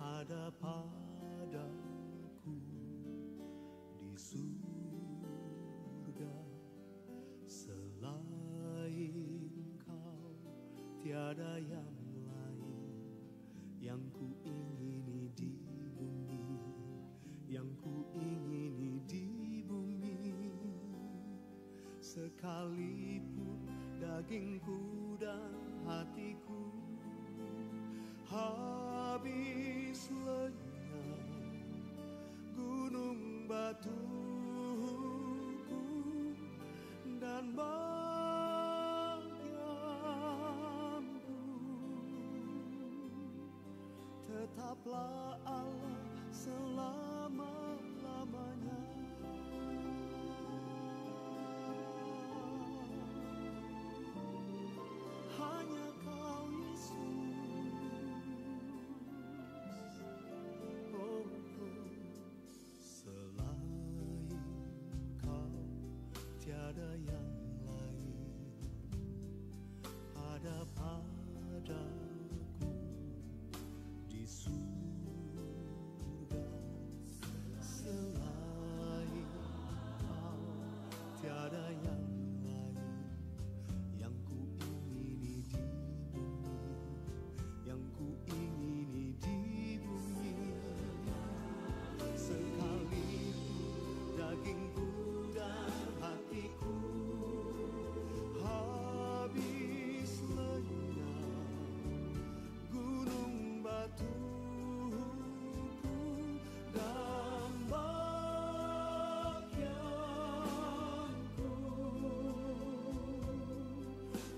ada padaku di surga. Selain kau tiada yang lain yang ku ingini di bumi, yang ku ingini di bumi. Sekalipun dagingku dan hatiku habis lenyap, gunung batuku dan bagianku, tetaplah Allah selama-lamanya. Hanya kau Yesus, oh, oh. Selain kau tiada yang lain ada padaku di surga. Selain kau tiada yang lain yang ku ingini di bumi, yang ku ingini di bumi. Sekalipun dagingku dan hatiku habis lenyap, gunung batuku dan bagianku,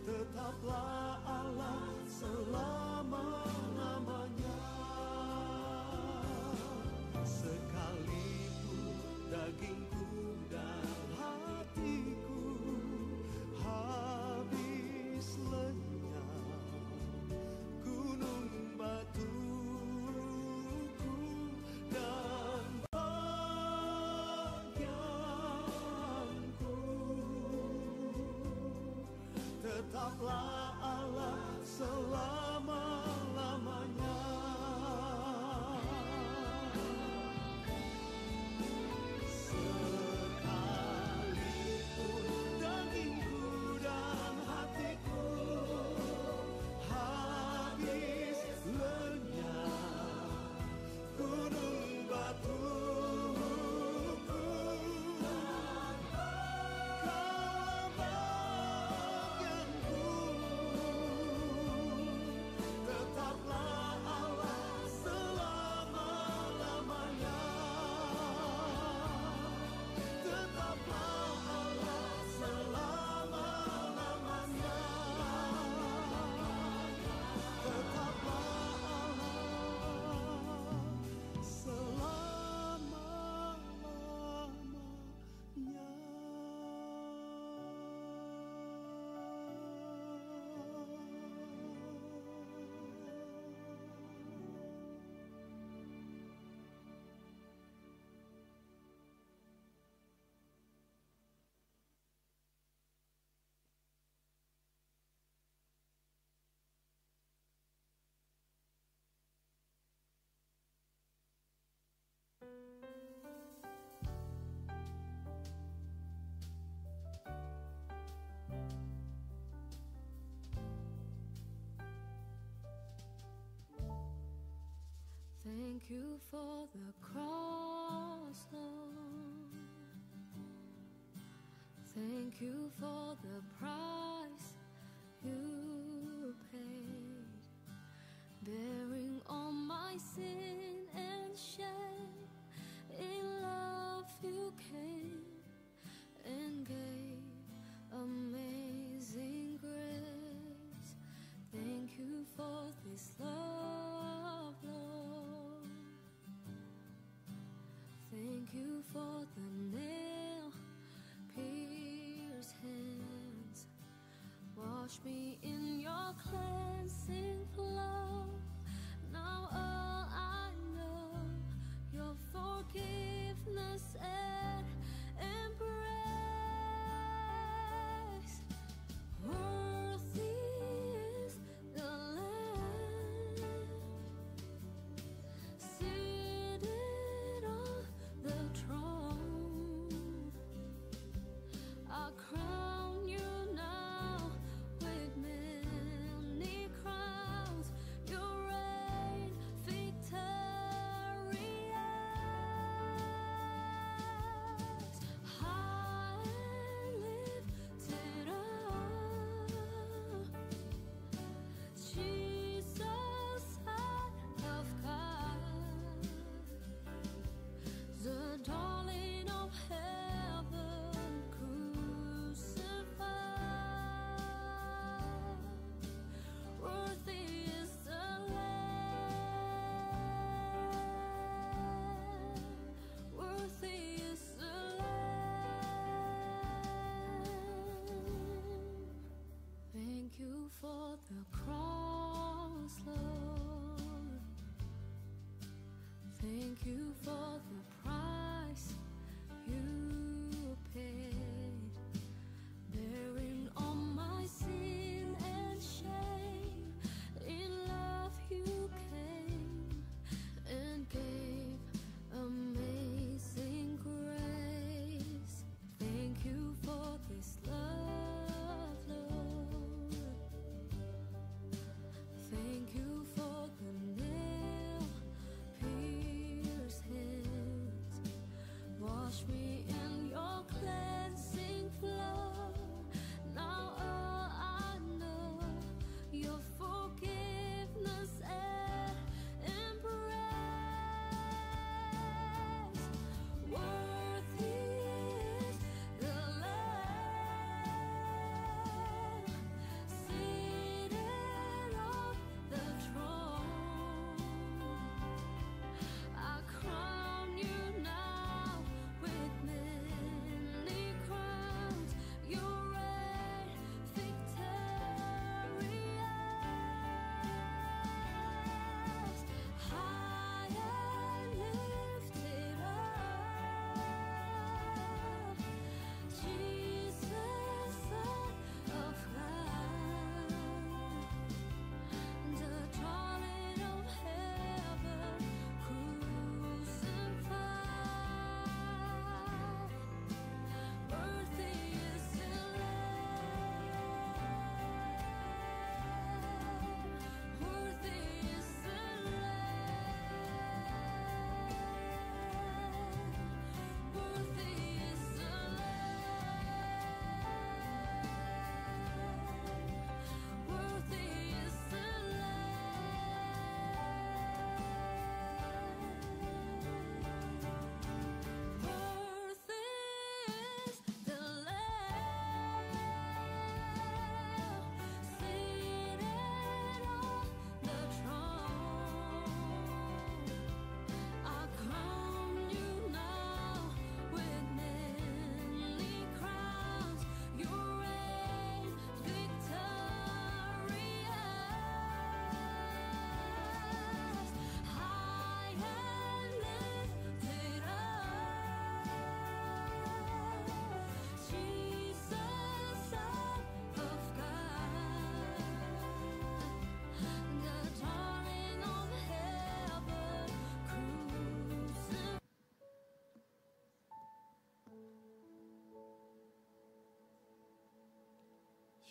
tetaplah Allah selama-lamanya. Sekalipun dagingku dan hatiku habis lenyap, gunung batuku dan bagianku, tetaplah Allah selama-lamanya. Sekalipun dagingku dan hatiku habis lenyap, gunung batuku dan bagianku, tetaplah Allah selama-lamanya. Tetaplah Allah selama-lamanya. Tetaplah Allah selama-lamanya. Thank you for the cross, Lord. Thank you for the price you paid, bearing all my sin and shame. In love you came and gave amazing grace. Thank you for this love, Lord. Thank you for the nail-pierced hands. Wash me in your cleansing flow. Now all I know, your forgiveness and embrace. Worthy is the Lamb,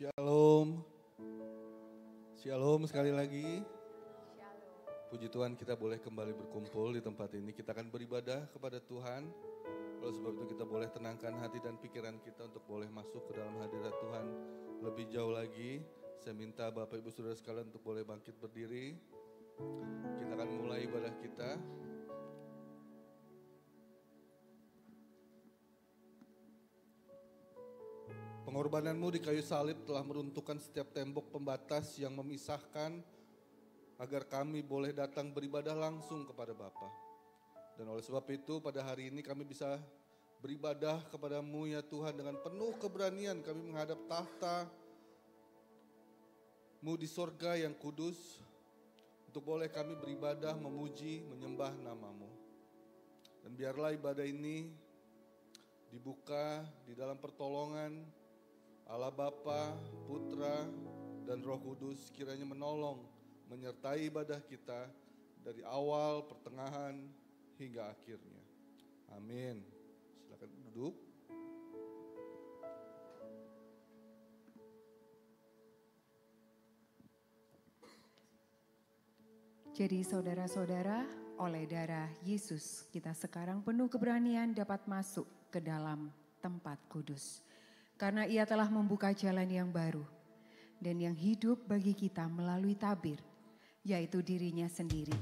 Shalom. Shalom sekali lagi. Puji Tuhan kita boleh kembali berkumpul di tempat ini. Kita akan beribadah kepada Tuhan. Oleh sebab itu kita boleh tenangkan hati dan pikiran kita untuk boleh masuk ke dalam hadirat Tuhan lebih jauh lagi. Saya minta Bapak Ibu Saudara sekalian untuk boleh bangkit berdiri. Kita akan mulai ibadah kita. Pengorbananmu di kayu salib telah meruntuhkan setiap tembok pembatas yang memisahkan agar kami boleh datang beribadah langsung kepada Bapa. Dan oleh sebab itu pada hari ini kami bisa beribadah kepadamu ya Tuhan dengan penuh keberanian kami menghadap tahta-Mu di sorga yang kudus untuk boleh kami beribadah, memuji, menyembah nama-Mu. Dan biarlah ibadah ini dibuka di dalam pertolongan Allah Bapa, Putra, dan Roh Kudus kiranya menolong, menyertai ibadah kita dari awal, pertengahan, hingga akhirnya. Amin. Silakan duduk. Jadi saudara-saudara, oleh darah Yesus kita sekarang penuh keberanian dapat masuk ke dalam tempat kudus. Karena ia telah membuka jalan yang baru dan yang hidup bagi kita melalui tabir, yaitu dirinya sendiri.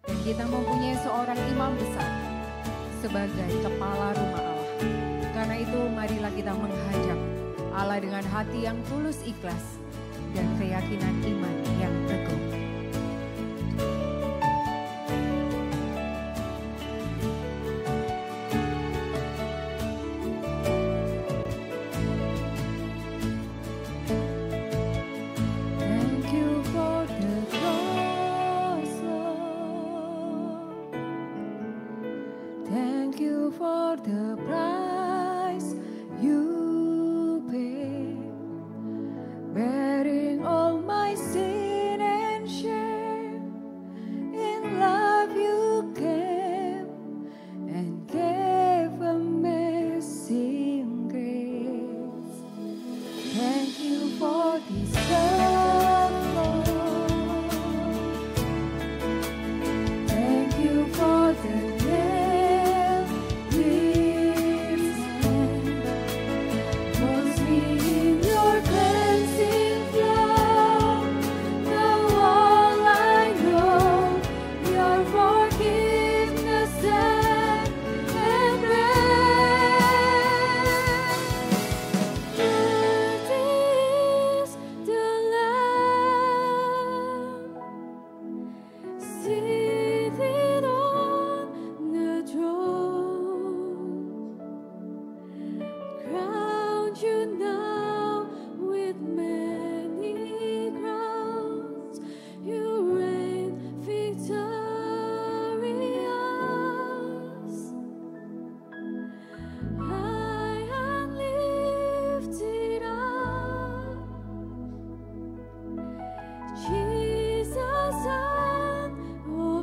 Dan kita mempunyai seorang imam besar sebagai kepala rumah Allah. Karena itu marilah kita menghadap Allah dengan hati yang tulus ikhlas dan keyakinan iman yang teguh. Jesus, Son, oh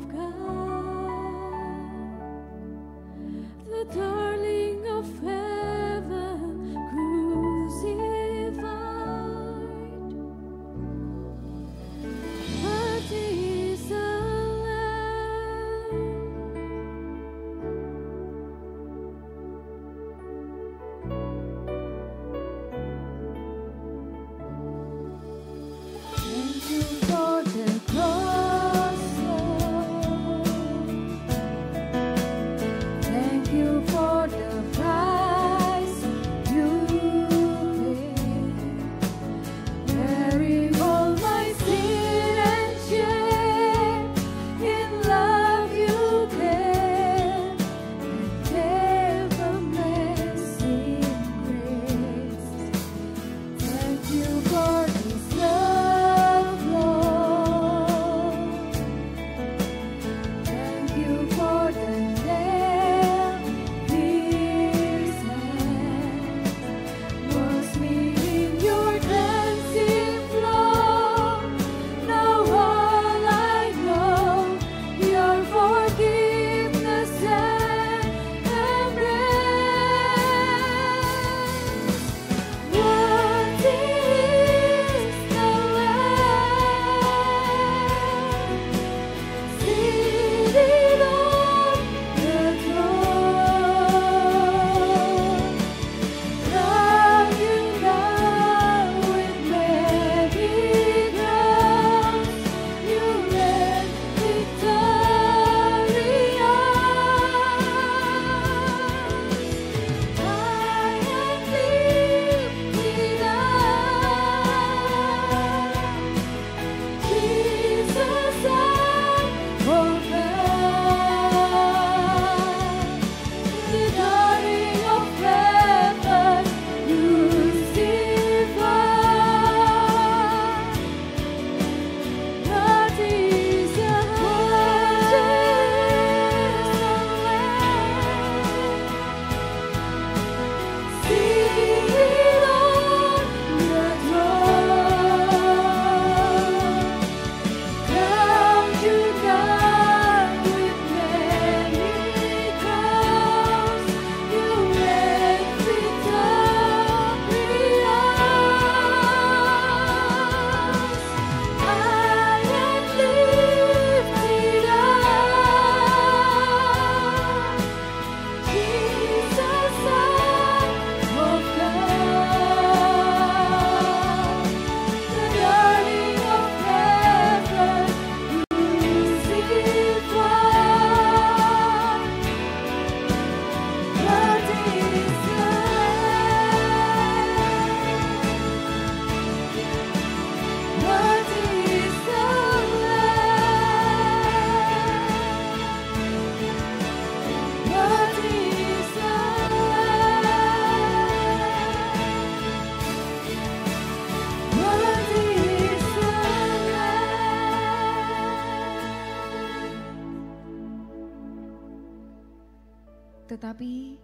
Tetapi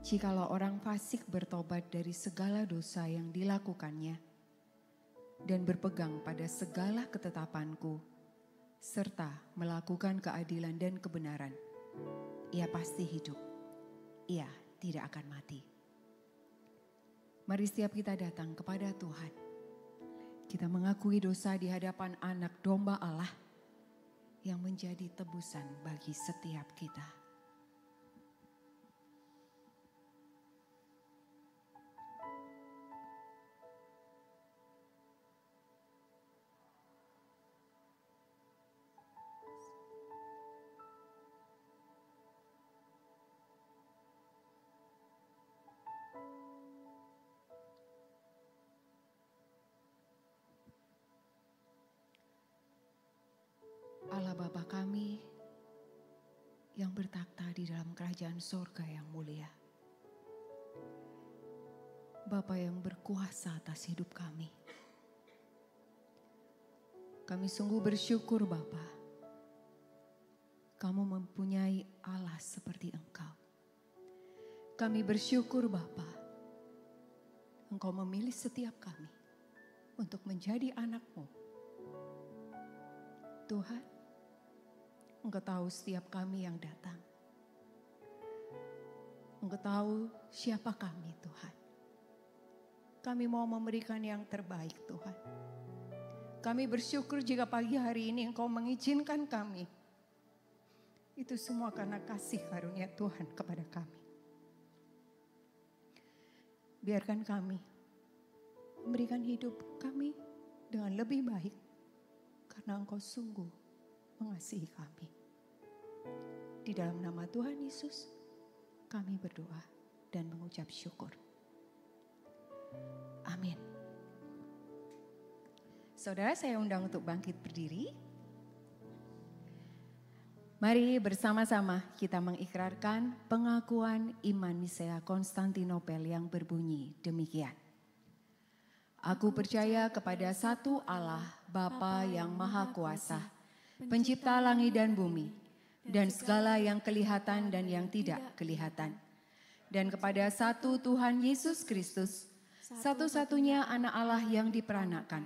jikalau orang fasik bertobat dari segala dosa yang dilakukannya dan berpegang pada segala ketetapanku serta melakukan keadilan dan kebenaran, ia pasti hidup, ia tidak akan mati. Mari setiap kita datang kepada Tuhan. Kita mengakui dosa di hadapan anak domba Allah yang menjadi tebusan bagi setiap kita. Allah Bapa kami yang bertakhta di dalam kerajaan sorga yang mulia. Bapa yang berkuasa atas hidup kami. Kami sungguh bersyukur Bapa, Kamu mempunyai Allah seperti Engkau. Kami bersyukur Bapa, Engkau memilih setiap kami untuk menjadi anak-Mu. Tuhan, Engkau tahu setiap kami yang datang. Engkau tahu siapa kami Tuhan. Kami mau memberikan yang terbaik Tuhan. Kami bersyukur jika pagi hari ini Engkau mengizinkan kami. Itu semua karena kasih karunia Tuhan kepada kami. Biarkan kami memberikan hidup kami dengan lebih baik. Karena Engkau sungguh mengasihi kami. Di dalam nama Tuhan Yesus, kami berdoa dan mengucap syukur. Amin. Saudara, saya undang untuk bangkit berdiri. Mari bersama-sama kita mengikrarkan pengakuan iman Nisea Konstantinopel yang berbunyi demikian. Aku percaya kepada satu Allah, Bapa yang Maha Kuasa, Pencipta langit dan bumi, dan segala yang kelihatan dan yang tidak kelihatan. Dan kepada satu Tuhan Yesus Kristus, satu-satunya anak Allah yang diperanakan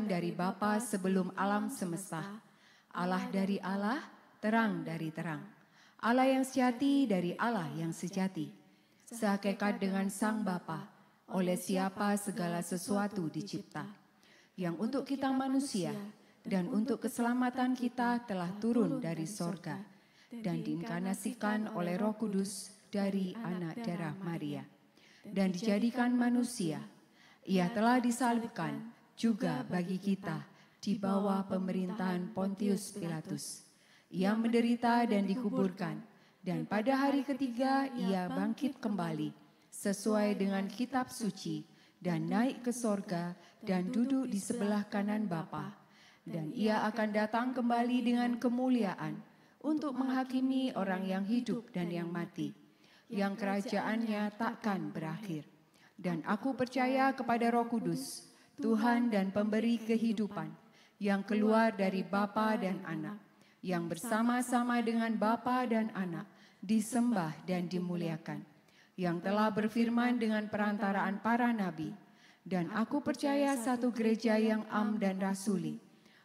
dari Bapa sebelum alam semesta, Allah dari Allah, terang dari terang, Allah yang sejati dari Allah yang sejati, sehakikat dengan Sang Bapa, oleh siapa segala sesuatu dicipta, yang untuk kita manusia dan untuk keselamatan kita telah turun dari sorga dan diinkarnasikan oleh Roh Kudus dari anak darah Maria dan dijadikan manusia. Ia telah disalibkan juga bagi kita di bawah pemerintahan Pontius Pilatus. Ia menderita dan dikuburkan, dan pada hari ketiga ia bangkit kembali sesuai dengan kitab suci dan naik ke sorga dan duduk di sebelah kanan Bapa. Dan ia akan datang kembali dengan kemuliaan untuk menghakimi orang yang hidup dan yang mati, yang kerajaannya takkan berakhir. Dan aku percaya kepada Roh Kudus, Tuhan dan pemberi kehidupan, yang keluar dari Bapa dan Anak, yang bersama-sama dengan Bapa dan Anak disembah dan dimuliakan, yang telah berfirman dengan perantaraan para nabi. Dan aku percaya satu gereja yang am dan rasuli.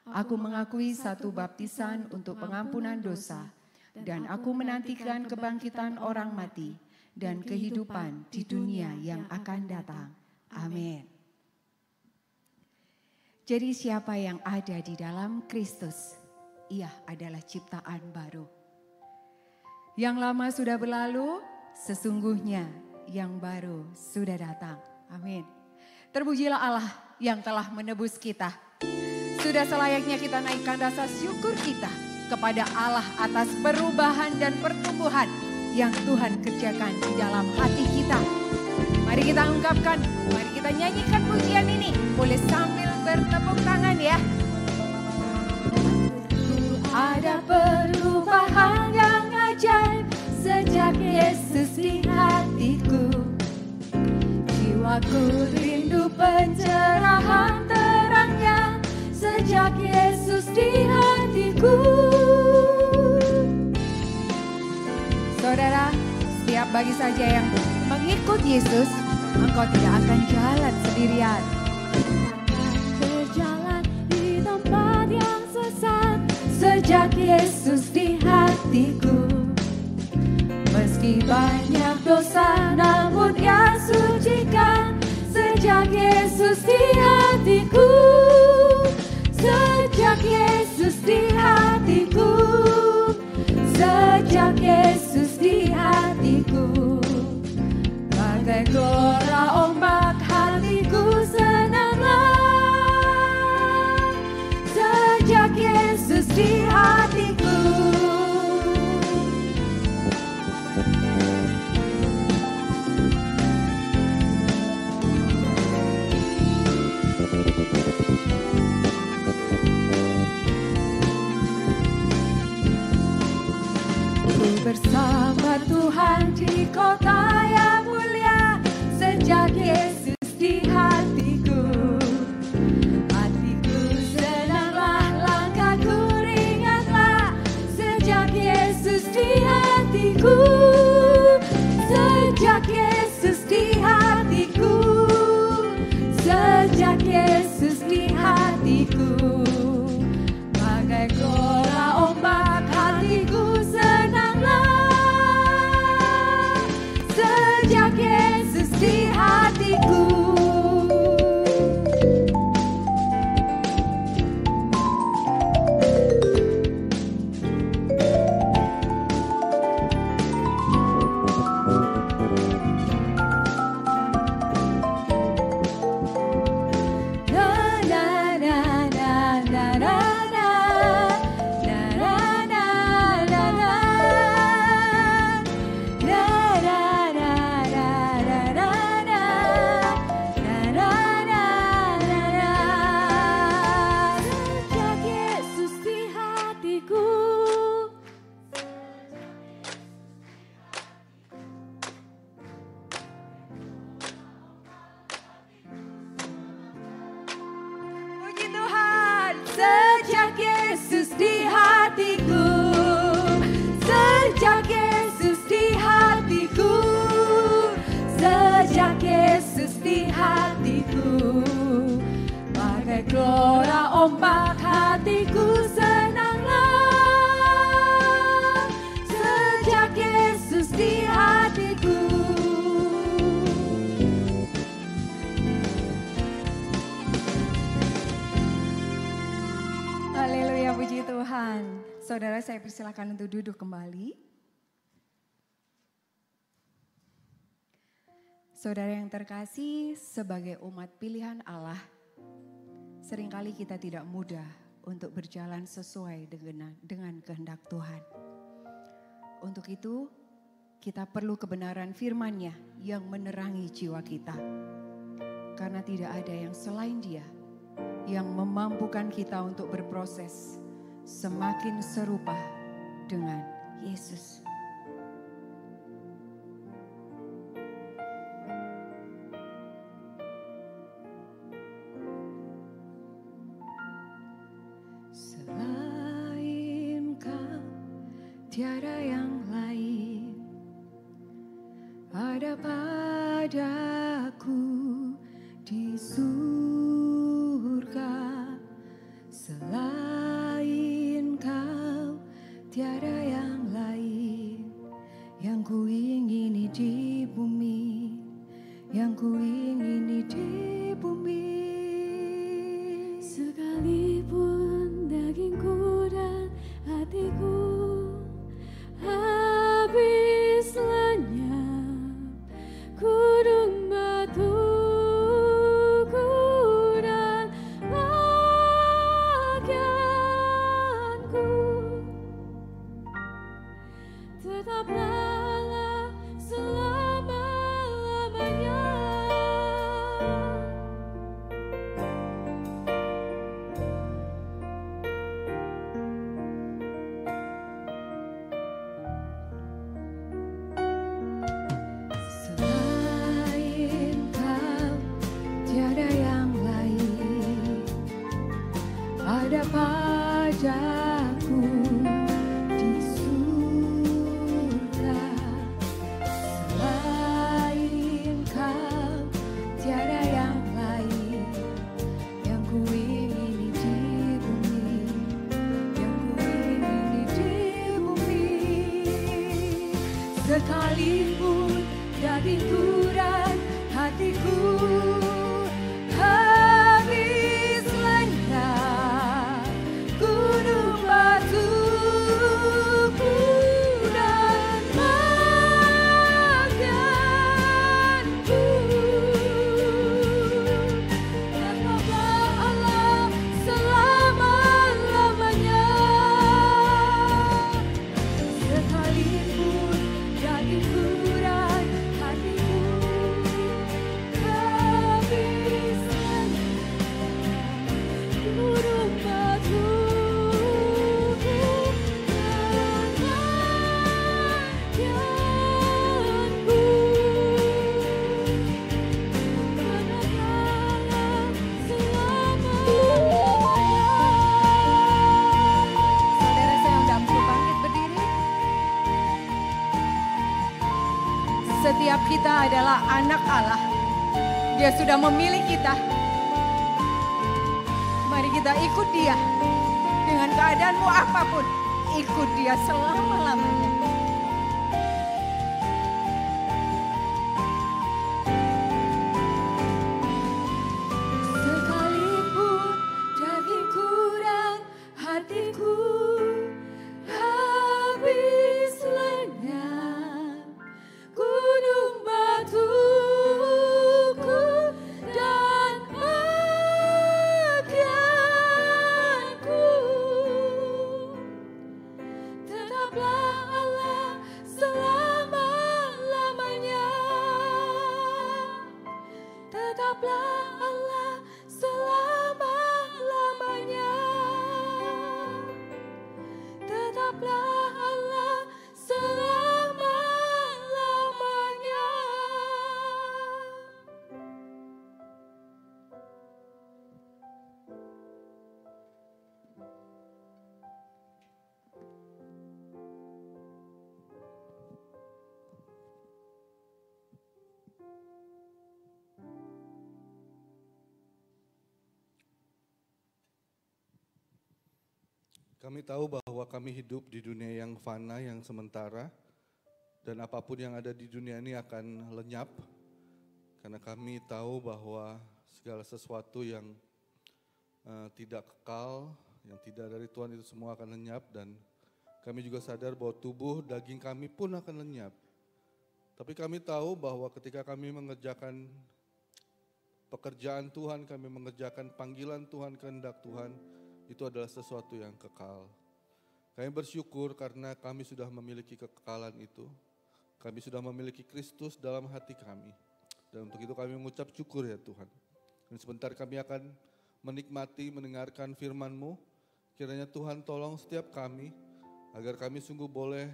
Aku mengakui satu baptisan untuk pengampunan dosa, dan aku menantikan kebangkitan orang mati dan kehidupan di dunia yang akan datang. Amin. Jadi siapa yang ada di dalam Kristus, ia adalah ciptaan baru. Yang lama sudah berlalu, sesungguhnya yang baru sudah datang. Amin. Terpujilah Allah yang telah menebus kita. Sudah selayaknya kita naikkan rasa syukur kita kepada Allah atas perubahan dan pertumbuhan yang Tuhan kerjakan di dalam hati kita. Mari kita ungkapkan, mari kita nyanyikan pujian ini. Boleh sambil bertepuk tangan ya. Ada perubahan yang ajaib sejak Yesus di hatiku. Jiwaku rindu pencerahan terangnya sejak Yesus di hatiku. Saudara Sebab bagi saja yang mengikut Yesus, engkau tidak akan jalan sendirian. Berjalan di tempat yang sesat Sejak Yesus di hatiku, meski banyak dosa namun Ia sucikan. Sejak Yesus di hatiku, sejak Yesus di hatiku, sejak Yesus di hatiku, bagai gelora ombak hatiku senanglah. Sejak Yesus di hatiku. Ku bersama Tuhan di kota yang mulia. Sejak Yesus di hatiku, hatiku senanglah, langkahku ringanlah. Sejak Yesus di hatiku, sejak Yesus di hatiku, sejak Yesus di hatiku, bagai gelora ombak hatiku senanglah. Sejak Yesus di hatiku. Sejak Yesus di hatiku, sejak Yesus di hatiku, sejak Yesus di hatiku, bagai gelora ombak hatiku senanglah. Sejak Yesus di hatiku. Haleluya, puji Tuhan. Saudara, saya persilakan untuk duduk kembali. Saudara yang terkasih, sebagai umat pilihan Allah, seringkali kita tidak mudah untuk berjalan sesuai dengan kehendak Tuhan. Untuk itu, kita perlu kebenaran firman-Nya yang menerangi jiwa kita. Karena tidak ada yang selain Dia yang memampukan kita untuk berproses semakin serupa dengan Yesus. Selain Kau tiada yang lain, ada padaku di surga. Selain Kau tiada yang lain, yang ku ingini di bumi, yang ku ingini di bumi. Sekalipun dagingku dan hatiku habis lenyap, gunung batuku dan bagianku tetaplah selama-lamanya. Selain Kau tiada yang lain, ada padaku di surga. sekalipun dagingku dan hatiku habis lenyap gunung batuku dan makanku. Tetaplah Allah selama-lamanya, sekalipun dagingku dan hatiku habis lenyap gunung batuku dan makanku. Tetaplah selama-lamanya. Saudara saya undang untuk bangkit berdiri. Setiap kita adalah anak Allah. Dia sudah memilih kita. Mari kita ikut Dia. Dengan keadaanmu apapun, ikut Dia selama-lamanya. Sekalipun dagingku dan hatiku habis lenyap gunung batuku dan makanku. Tetaplah Allah selama-lamanya. Tetaplah Allah selama-lamanya. Tetaplah Allah selama-lamanya. Kami tahu bahwa kami hidup di dunia yang fana, yang sementara, dan apapun yang ada di dunia ini akan lenyap, karena kami tahu bahwa segala sesuatu yang tidak kekal, yang tidak dari Tuhan itu semua akan lenyap, dan kami juga sadar bahwa tubuh daging kami pun akan lenyap. Tapi kami tahu bahwa ketika kami mengerjakan pekerjaan Tuhan, kami mengerjakan panggilan Tuhan, kehendak Tuhan, itu adalah sesuatu yang kekal. Kami bersyukur karena kami sudah memiliki kekekalan itu. Kami sudah memiliki Kristus dalam hati kami. Dan untuk itu kami mengucap syukur ya Tuhan. Dan sebentar kami akan menikmati, mendengarkan firman-Mu. Kiranya Tuhan tolong setiap kami, agar kami sungguh boleh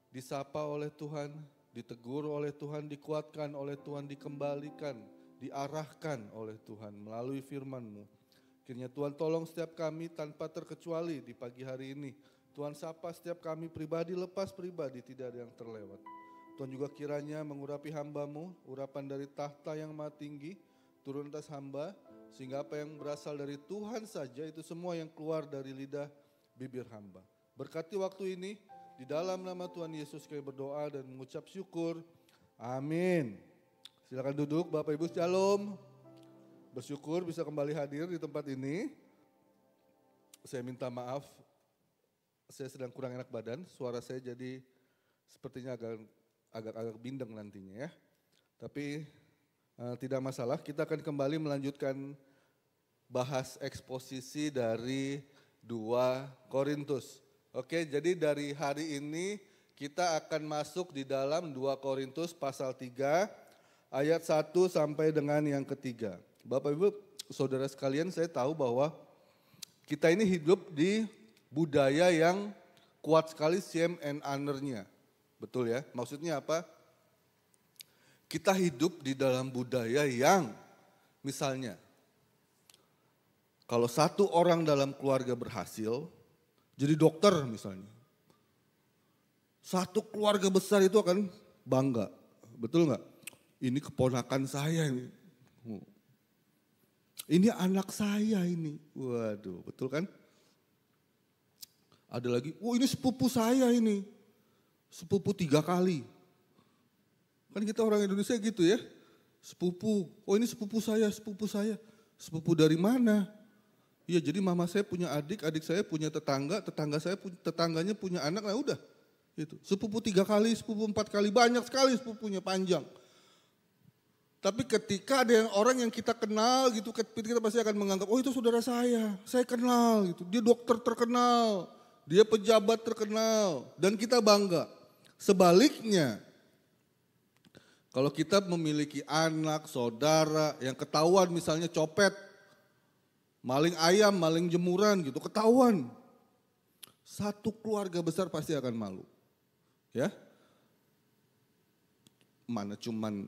disapa oleh Tuhan, ditegur oleh Tuhan, dikuatkan oleh Tuhan, dikembalikan, diarahkan oleh Tuhan melalui firman-Mu. Kiranya Tuhan tolong setiap kami tanpa terkecuali di pagi hari ini. Tuhan sapa setiap kami pribadi lepas pribadi, tidak ada yang terlewat. Tuhan juga kiranya mengurapi hamba-Mu, urapan dari tahta yang maha tinggi, turun atas hamba, sehingga apa yang berasal dari Tuhan saja itu semua yang keluar dari lidah bibir hamba. Berkati waktu ini, di dalam nama Tuhan Yesus kami berdoa dan mengucap syukur. Amin. Silakan duduk Bapak Ibu, shalom. Bersyukur bisa kembali hadir di tempat ini. Saya minta maaf, saya sedang kurang enak badan, suara saya jadi sepertinya agak bindeng nantinya ya. Tapi tidak masalah, kita akan kembali melanjutkan bahas eksposisi dari 2 Korintus. Oke, jadi dari hari ini kita akan masuk di dalam 2 Korintus pasal 3 ayat 1 sampai dengan yang ketiga. Bapak Ibu, saudara sekalian, saya tahu bahwa kita ini hidup di budaya yang kuat sekali shame and honor-nya. Betul ya? Maksudnya apa? Kita hidup di dalam budaya yang misalnya kalau satu orang dalam keluarga berhasil jadi dokter misalnya. Satu keluarga besar itu akan bangga. Betul nggak? Ini keponakan saya ini. Ini anak saya ini. Waduh, betul kan? Ada lagi, ini sepupu saya ini. sepupu 3 kali. Kan kita orang Indonesia gitu ya, sepupu, oh ini sepupu saya. Sepupu dari mana? Iya, jadi mama saya punya adik saya punya tetangga saya tetangganya punya anak, nah udah. Gitu. Sepupu 3 kali, sepupu 4 kali, banyak sekali sepupunya panjang. Tapi ketika ada orang yang kita kenal gitu, kita pasti akan menganggap, oh itu saudara saya kenal gitu. Dia dokter terkenal, dia pejabat terkenal, dan kita bangga. Sebaliknya, kalau kita memiliki anak, saudara yang ketahuan misalnya copet, maling ayam, maling jemuran gitu, ketahuan. Satu keluarga besar pasti akan malu. Ya, mana cuman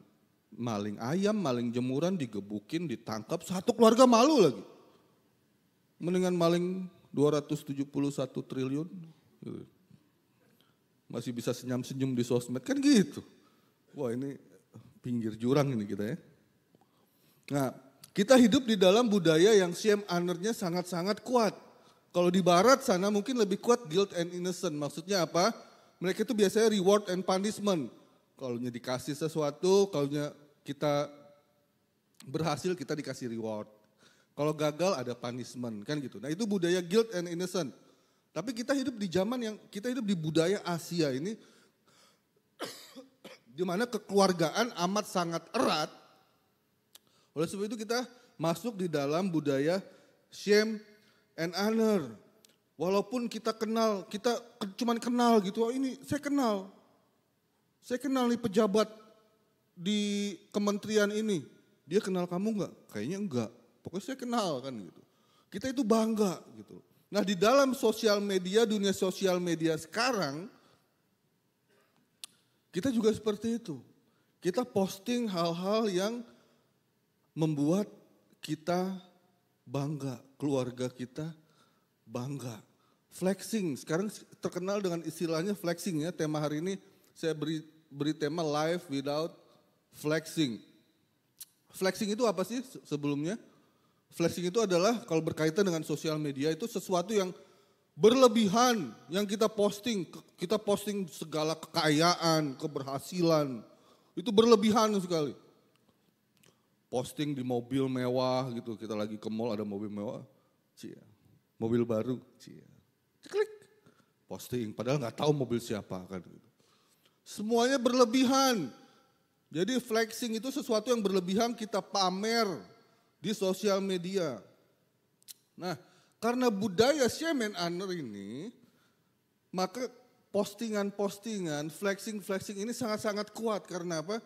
maling ayam, maling jemuran digebukin, ditangkap, satu keluarga malu lagi. Mendingan maling 271 triliun. Gitu. Masih bisa senyum-senyum di sosmed, kan gitu. Wah ini pinggir jurang ini kita ya. Nah, kita hidup di dalam budaya yang shame honor-nya sangat-sangat kuat. Kalau di barat sana mungkin lebih kuat guilt and innocent. Maksudnya apa? Mereka itu biasanya reward and punishment. Kalau dikasih sesuatu, kalau kita berhasil kita dikasih reward. Kalau gagal ada punishment, kan gitu. Nah itu budaya guilt and innocent. Tapi kita hidup di zaman yang, kita hidup di budaya Asia ini, di mana kekeluargaan amat sangat erat. Oleh sebab itu kita masuk di dalam budaya shame and honor. Walaupun kita kenal, kita cuman kenal gitu, oh ini saya kenal nih pejabat di kementerian ini. Dia kenal kamu enggak? Kayaknya enggak, pokoknya saya kenal kan gitu. Kita itu bangga gitu. Nah di dalam sosial media, dunia sosial media sekarang, kita juga seperti itu. Kita posting hal-hal yang membuat kita bangga, keluarga kita bangga. Flexing, sekarang terkenal dengan istilahnya flexing ya. Tema hari ini saya beri tema life without flexing. Flexing itu apa sih sebelumnya? Flexing itu adalah kalau berkaitan dengan sosial media itu sesuatu yang berlebihan yang kita posting segala kekayaan, keberhasilan. Itu berlebihan sekali. Posting di mobil mewah gitu, kita lagi ke mall ada mobil mewah. Cia. Mobil baru, cia. Klik, posting, padahal nggak tahu mobil siapa kan. Semuanya berlebihan. Jadi flexing itu sesuatu yang berlebihan kita pamer di sosial media. Nah, karena budaya shame and honor ini, maka postingan-postingan, flexing ini sangat-sangat kuat. Karena apa?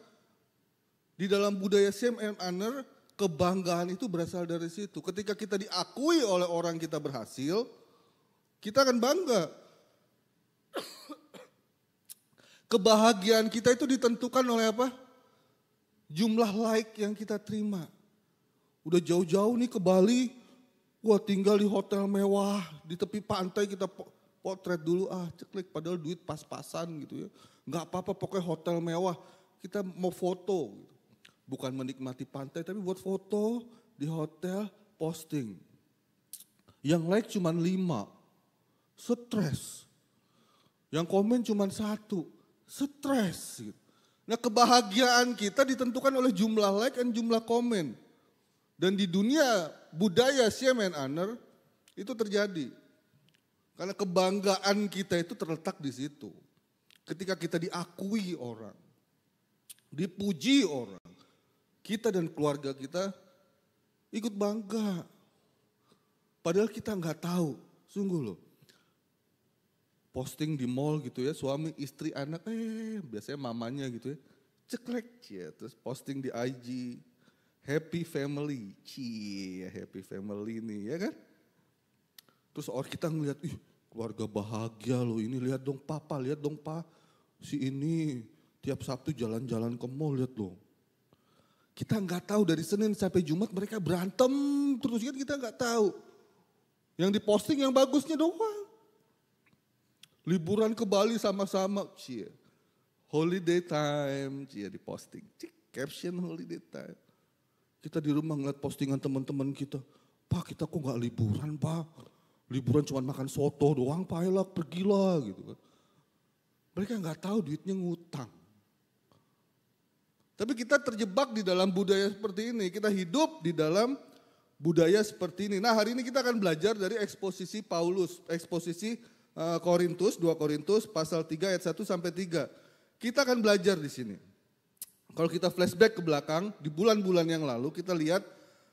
Di dalam budaya shame and honor, kebanggaan itu berasal dari situ. Ketika kita diakui oleh orang kita berhasil, kita akan bangga. Kebahagiaan kita itu ditentukan oleh apa? Jumlah like yang kita terima. Udah jauh-jauh nih ke Bali, wah tinggal di hotel mewah, di tepi pantai kita potret dulu, ceklik padahal duit pas-pasan gitu ya. Nggak apa-apa pokoknya hotel mewah, kita mau foto. Bukan menikmati pantai tapi buat foto di hotel posting. Yang like cuma 5. Stres. Yang komen cuma 1, stres. Nah kebahagiaan kita ditentukan oleh jumlah like dan jumlah komen. Dan di dunia budaya shame and honor itu terjadi. Karena kebanggaan kita itu terletak di situ. Ketika kita diakui orang, dipuji orang, kita dan keluarga kita ikut bangga. Padahal kita nggak tahu, sungguh loh. Posting di mall gitu ya, suami, istri, anak, biasanya mamanya gitu ya, ceklek, ya, terus posting di IG, happy family, happy family nih ya kan. Terus orang kita ngeliat, keluarga bahagia loh ini, lihat dong papa, si ini tiap Sabtu jalan-jalan ke mall, lihat dong. Kita nggak tahu dari Senin sampai Jumat mereka berantem terus kan, kita nggak tahu. Yang diposting yang bagusnya doang. Liburan ke Bali sama-sama, holiday time, diposting, caption holiday time. Kita di rumah ngeliat postingan teman-teman kita, Pak kita kok gak liburan Pak, liburan cuma makan soto doang Pak, ayolah pergilah gitu kan. Mereka nggak tahu duitnya ngutang. Tapi kita terjebak di dalam budaya seperti ini. Kita hidup di dalam budaya seperti ini. Nah, hari ini kita akan belajar dari eksposisi Paulus, eksposisi Korintus, 2 Korintus pasal 3 ayat 1 sampai 3. Kita akan belajar di sini. Kalau kita flashback ke belakang, di bulan-bulan yang lalu kita lihat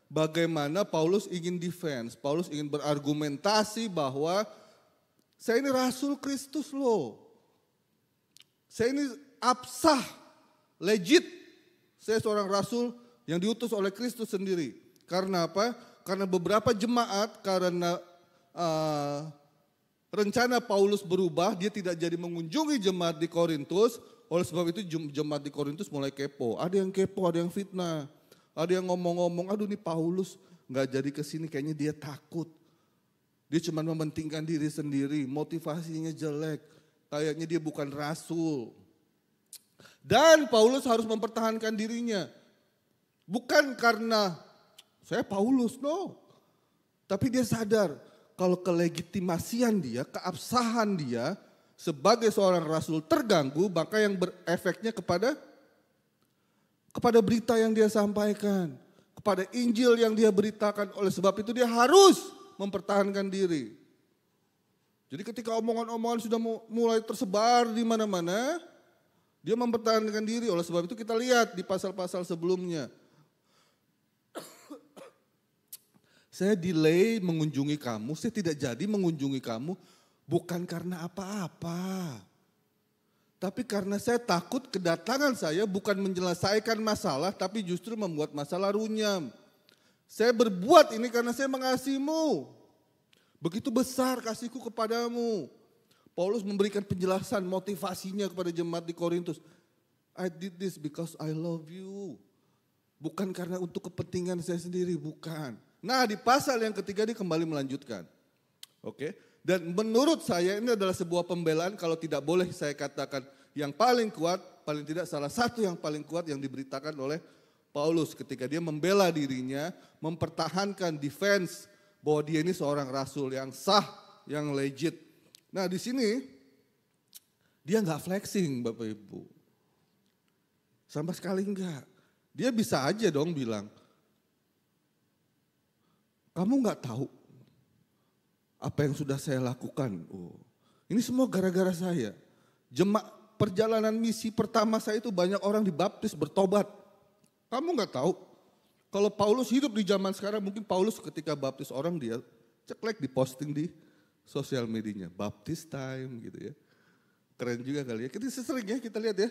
bagaimana Paulus ingin defense. Paulus ingin berargumentasi bahwa saya ini Rasul Kristus loh. Saya ini absah, legit. Saya seorang rasul yang diutus oleh Kristus sendiri. Karena apa? Karena beberapa jemaat, karena rencana Paulus berubah, dia tidak jadi mengunjungi jemaat di Korintus. Oleh sebab itu jemaat di Korintus mulai kepo. Ada yang kepo, ada yang fitnah. Ada yang ngomong-ngomong, aduh nih Paulus gak jadi kesini, kayaknya dia takut. Dia cuma mementingkan diri sendiri, motivasinya jelek. Kayaknya dia bukan rasul. Dan Paulus harus mempertahankan dirinya. Bukan karena saya Paulus, no. Tapi dia sadar kalau kelegitimasian dia, keabsahan dia sebagai seorang rasul terganggu, maka yang berefeknya kepada berita yang dia sampaikan. Kepada Injil yang dia beritakan. Oleh sebab itu dia harus mempertahankan diri. Jadi ketika omongan-omongan sudah mulai tersebar di mana-mana, dia mempertahankan diri. Oleh sebab itu kita lihat di pasal-pasal sebelumnya. Saya delay mengunjungi kamu, saya tidak jadi mengunjungi kamu bukan karena apa-apa. Tapi karena saya takut kedatangan saya bukan menyelesaikan masalah, tapi justru membuat masalah runyam. Saya berbuat ini karena saya mengasihimu. Begitu besar kasihku kepadamu. Paulus memberikan penjelasan motivasinya kepada jemaat di Korintus. I did this because I love you. Bukan karena untuk kepentingan saya sendiri, bukan. Nah, di pasal yang ketiga dia kembali melanjutkan. Oke. Dan menurut saya ini adalah sebuah pembelaan, kalau tidak boleh saya katakan yang paling kuat, paling tidak salah satu yang paling kuat yang diberitakan oleh Paulus ketika dia membela dirinya, mempertahankan defense bahwa dia ini seorang rasul yang sah, yang legit. Nah, di sini dia nggak flexing Bapak Ibu. Sama sekali enggak. Dia bisa aja dong bilang, kamu nggak tahu apa yang sudah saya lakukan. Oh, ini semua gara-gara saya. Perjalanan misi pertama saya itu banyak orang dibaptis bertobat. Kamu nggak tahu. Kalau Paulus hidup di zaman sekarang, mungkin Paulus ketika baptis orang dia ceklek diposting di sosial medianya. Baptis time gitu ya. Keren juga kali ya. Kita sering ya kita lihat ya.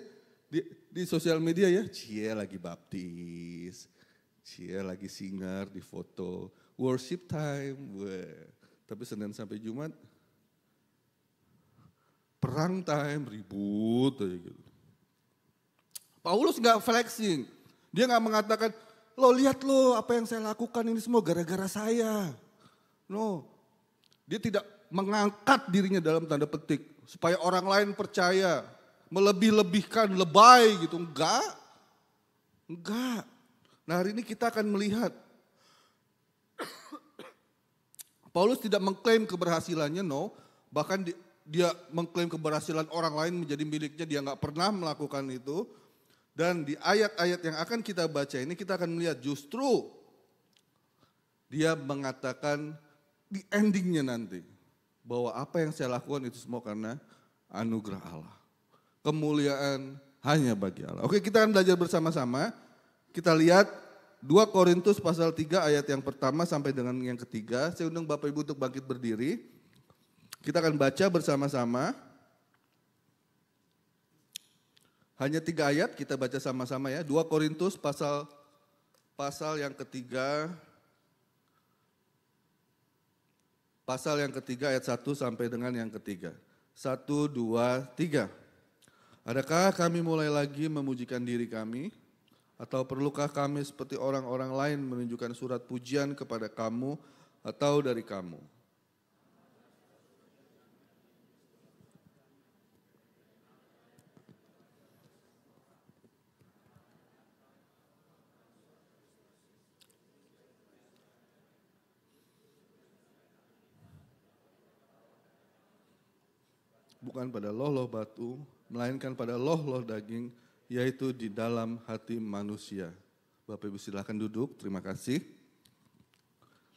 Di sosial media ya. Cie lagi baptis. Cie lagi singer di foto. Worship time. Wah. Tapi Senin sampai Jumat. Perang time, ribut aja gitu. Paulus gak flexing. Dia gak mengatakan, lo lihat lo apa yang saya lakukan ini semua gara-gara saya. No. Dia tidak mengangkat dirinya dalam tanda petik. Supaya orang lain percaya. Melebih-lebihkan, lebay gitu. Enggak. Nah hari ini kita akan melihat. Paulus tidak mengklaim keberhasilannya, no. Bahkan dia mengklaim keberhasilan orang lain menjadi miliknya, dia nggak pernah melakukan itu. Dan di ayat-ayat yang akan kita baca ini kita akan melihat justru dia mengatakan di endingnya nanti. Bahwa apa yang saya lakukan itu semua karena anugerah Allah. Kemuliaan hanya bagi Allah. Oke, kita akan belajar bersama-sama. Kita lihat 2 Korintus pasal 3 ayat yang pertama sampai dengan yang ketiga. Saya undang Bapak Ibu untuk bangkit berdiri. Kita akan baca bersama-sama. Hanya 3 ayat kita baca sama-sama ya. 2 Korintus pasal yang ketiga. Pasal yang ketiga ayat 1 sampai dengan yang ketiga. 1, 2, 3. Adakah kami mulai lagi memujikan diri kami? Atau perlukah kami seperti orang-orang lain menunjukkan surat pujian kepada kamu atau dari kamu? bukan pada loh-loh batu, melainkan pada loh-loh daging, yaitu di dalam hati manusia. Bapak Ibu silakan duduk, terima kasih.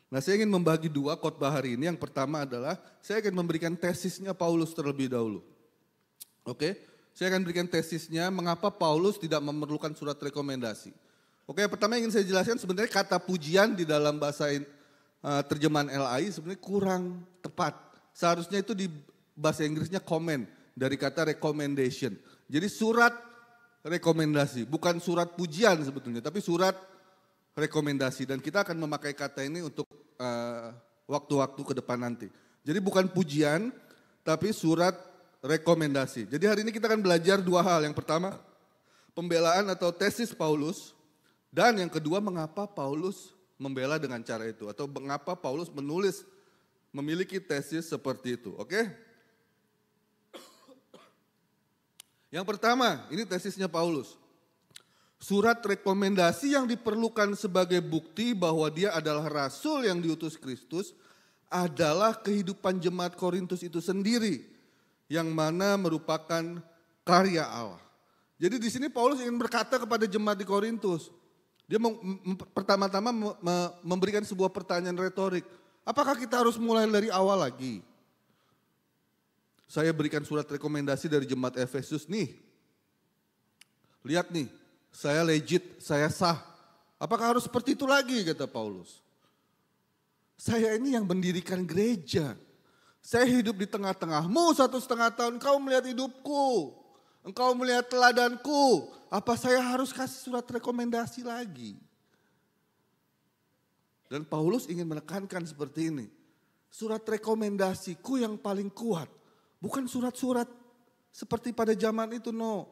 Nah, saya ingin membagi dua khotbah hari ini. Yang pertama adalah saya akan memberikan tesisnya Paulus terlebih dahulu. Oke, saya akan berikan tesisnya mengapa Paulus tidak memerlukan surat rekomendasi. Oke, yang pertama yang ingin saya jelaskan sebenarnya kata pujian di dalam bahasa terjemahan LAI sebenarnya kurang tepat. Seharusnya itu di bahasa Inggrisnya comment, dari kata recommendation. Jadi surat rekomendasi, bukan surat pujian sebetulnya, tapi surat rekomendasi. Dan kita akan memakai kata ini untuk waktu-waktu ke depan nanti. Jadi bukan pujian, tapi surat rekomendasi. Jadi hari ini kita akan belajar dua hal. Yang pertama, pembelaan atau tesis Paulus. Dan yang kedua, mengapa Paulus membela dengan cara itu. Atau mengapa Paulus menulis, memiliki tesis seperti itu. Oke? Yang pertama, ini tesisnya Paulus. Surat rekomendasi yang diperlukan sebagai bukti bahwa dia adalah rasul yang diutus Kristus adalah kehidupan jemaat Korintus itu sendiri, yang mana merupakan karya Allah. Jadi di sini Paulus ingin berkata kepada jemaat di Korintus. Dia pertama-tama memberikan sebuah pertanyaan retorik. Apakah kita harus mulai dari awal lagi? Saya berikan surat rekomendasi dari jemaat Efesus nih. Lihat nih, saya legit, saya sah. Apakah harus seperti itu lagi, kata Paulus. Saya ini yang mendirikan gereja. Saya hidup di tengah-tengahmu 1,5 tahun, engkau melihat hidupku. Engkau melihat teladanku. Apa saya harus kasih surat rekomendasi lagi? Dan Paulus ingin menekankan seperti ini. Surat rekomendasiku yang paling kuat. Bukan surat-surat seperti pada zaman itu, no.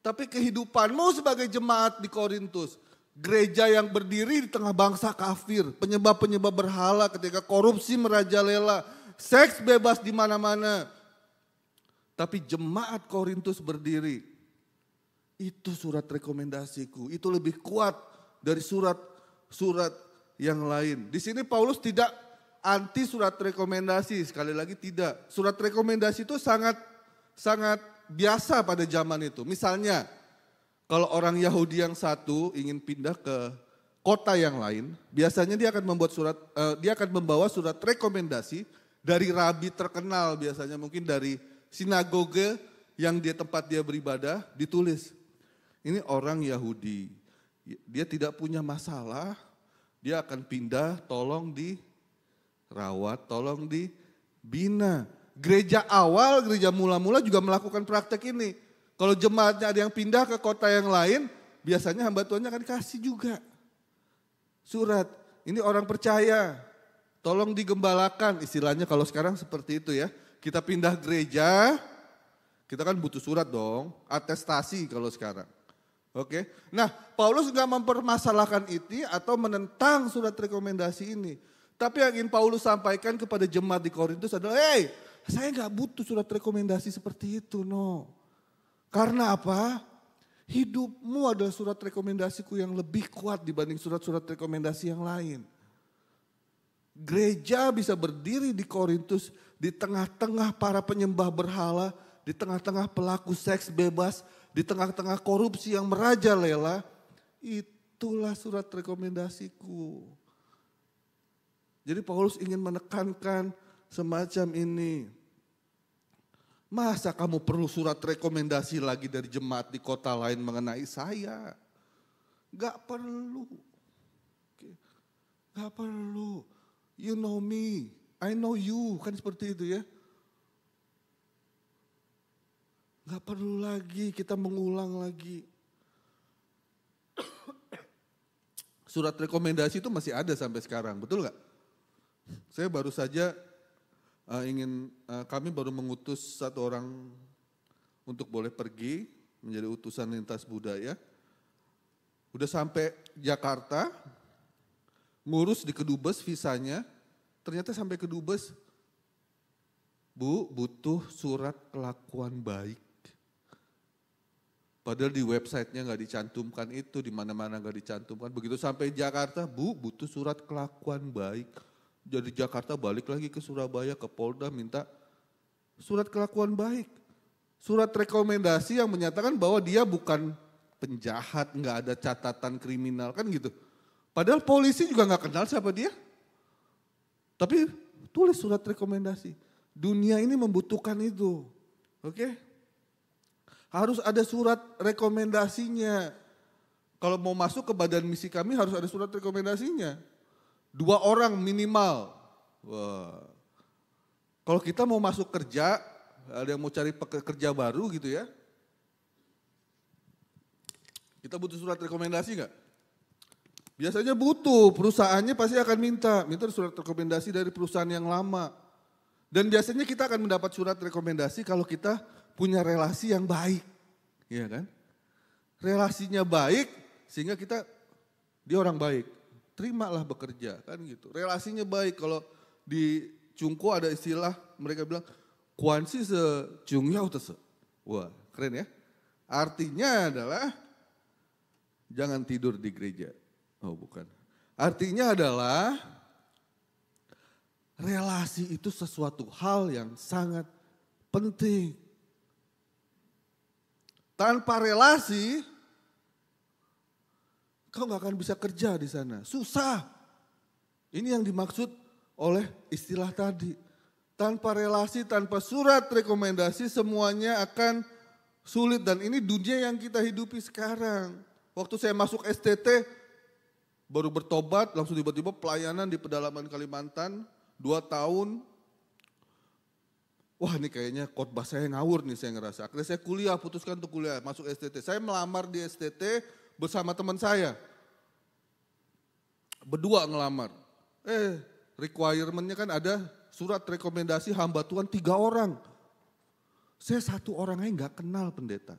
Tapi kehidupanmu sebagai jemaat di Korintus. Gereja yang berdiri di tengah bangsa kafir. Penyembah-penyembah berhala ketika korupsi merajalela. Seks bebas di mana-mana. Tapi jemaat Korintus berdiri. Itu surat rekomendasiku. Itu lebih kuat dari surat-surat yang lain. Di sini Paulus tidak anti surat rekomendasi. Sekali lagi tidak. Surat rekomendasi itu sangat biasa pada zaman itu. Misalnya kalau orang Yahudi yang satu ingin pindah ke kota yang lain, biasanya dia akan membawa surat rekomendasi dari rabi terkenal, biasanya mungkin dari sinagoge yang tempat dia beribadah, ditulis. Ini orang Yahudi, dia tidak punya masalah, dia akan pindah, tolong dirawat, tolong dibina. Gereja awal, gereja mula-mula juga melakukan praktek ini. Kalau jemaatnya ada yang pindah ke kota yang lain, biasanya hamba Tuhannya akan kasih juga surat. Ini orang percaya, tolong digembalakan. Istilahnya kalau sekarang seperti itu ya. Kita pindah gereja, kita kan butuh surat dong, atestasi kalau sekarang. Oke, nah Paulus nggak mempermasalahkan itu atau menentang surat rekomendasi ini. Tapi yang ingin Paulus sampaikan kepada jemaat di Korintus adalah, saya nggak butuh surat rekomendasi seperti itu, no. Karena apa? Hidupmu adalah surat rekomendasiku yang lebih kuat dibanding surat-surat rekomendasi yang lain. Gereja bisa berdiri di Korintus di tengah-tengah para penyembah berhala, di tengah-tengah pelaku seks bebas, di tengah-tengah korupsi yang merajalela. Itulah surat rekomendasiku. Jadi Paulus ingin menekankan semacam ini. Masa kamu perlu surat rekomendasi lagi dari jemaat di kota lain mengenai saya? Gak perlu. Gak perlu. You know me, I know you, kan seperti itu ya. Gak perlu lagi kita mengulang lagi. Surat rekomendasi itu masih ada sampai sekarang, betul gak? Saya baru saja kami baru mengutus satu orang untuk boleh pergi menjadi utusan lintas budaya. Udah sampai Jakarta, ngurus di Kedubes visanya, ternyata sampai Kedubes, Bu, butuh surat kelakuan baik. Padahal di websitenya nggak dicantumkan itu, di mana-mana nggak dicantumkan. Begitu sampai Jakarta, Bu, butuh surat kelakuan baik. Jadi Jakarta balik lagi ke Surabaya, ke Polda minta Surat kelakuan baik. Surat rekomendasi yang menyatakan bahwa dia bukan penjahat, nggak ada catatan kriminal, kan gitu. Padahal polisi juga nggak kenal siapa dia. Tapi tulis surat rekomendasi. Dunia ini membutuhkan itu. Oke? Harus ada surat rekomendasinya. Kalau mau masuk ke badan misi kami harus ada surat rekomendasinya. 2 orang minimal. Wah. Kalau kita mau masuk kerja, ada yang mau cari pekerja baru gitu ya. Kita butuh surat rekomendasi nggak? Biasanya butuh, perusahaannya pasti akan minta surat rekomendasi dari perusahaan yang lama. Dan biasanya kita akan mendapat surat rekomendasi kalau kita punya relasi yang baik. Iya kan? Relasinya baik sehingga dia orang baik. Terimalah bekerja kan gitu. Relasinya baik, kalau di Cungko ada istilah mereka bilang kuansi se Cungyao tese. Wah, keren ya. Artinya adalah jangan tidur di gereja. Oh bukan. Artinya adalah relasi itu sesuatu hal yang sangat penting. Tanpa relasi, kau gak akan bisa kerja di sana. Susah. Ini yang dimaksud oleh istilah tadi. Tanpa relasi, tanpa surat rekomendasi, semuanya akan sulit. Dan ini dunia yang kita hidupi sekarang. Waktu saya masuk STT, baru bertobat, langsung tiba-tiba pelayanan di pedalaman Kalimantan, 2 tahun. Wah ini kayaknya khotbah saya ngawur nih saya ngerasa. Akhirnya saya kuliah, putuskan untuk kuliah, masuk STT. Saya melamar di STT bersama teman saya. Berdua ngelamar. Requirement-nya kan ada surat rekomendasi hamba Tuhan 3 orang. Saya 1 orang aja gak kenal pendeta.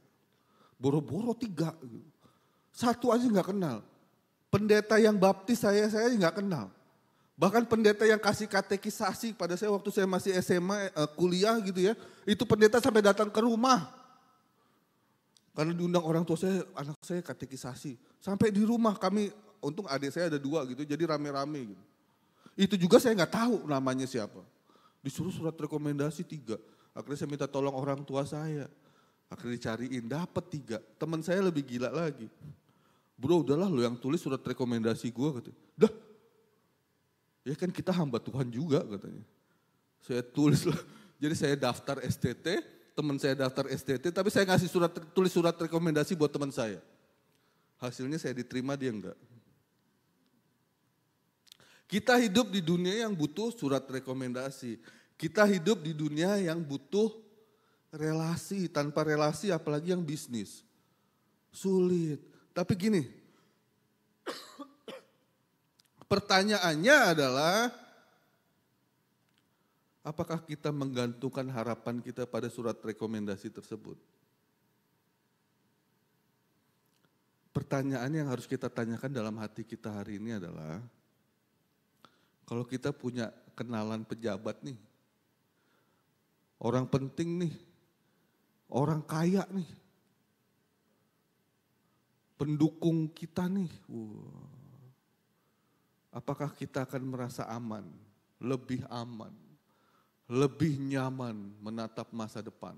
Boro-boro 3. 1 aja gak kenal. Pendeta yang baptis saya nggak kenal. Bahkan pendeta yang kasih katekisasi pada saya waktu saya masih SMA, kuliah gitu ya. Itu pendeta sampai datang ke rumah. Karena diundang orang tua saya, anak saya katekisasi. Sampai di rumah kami, untung adik saya ada 2 gitu, jadi rame-rame gitu. Itu juga saya nggak tahu namanya siapa. Disuruh surat rekomendasi 3. Akhirnya saya minta tolong orang tua saya. Akhirnya dicariin, dapat 3. Teman saya lebih gila lagi. Bro udahlah lo yang tulis surat rekomendasi gue katanya. Dah, ya kan kita hamba Tuhan juga katanya. Saya tulis lah, jadi saya daftar STT, teman saya daftar STT, tapi saya ngasih tulis surat rekomendasi buat teman saya. Hasilnya saya diterima, dia enggak. Kita hidup di dunia yang butuh surat rekomendasi. Kita hidup di dunia yang butuh relasi, tanpa relasi apalagi yang bisnis. Sulit. Tapi gini, pertanyaannya adalah apakah kita menggantungkan harapan kita pada surat rekomendasi tersebut? Pertanyaan yang harus kita tanyakan dalam hati kita hari ini adalah, kalau kita punya kenalan pejabat nih, orang penting nih, orang kaya nih, pendukung kita nih, apakah kita akan merasa aman, lebih nyaman menatap masa depan?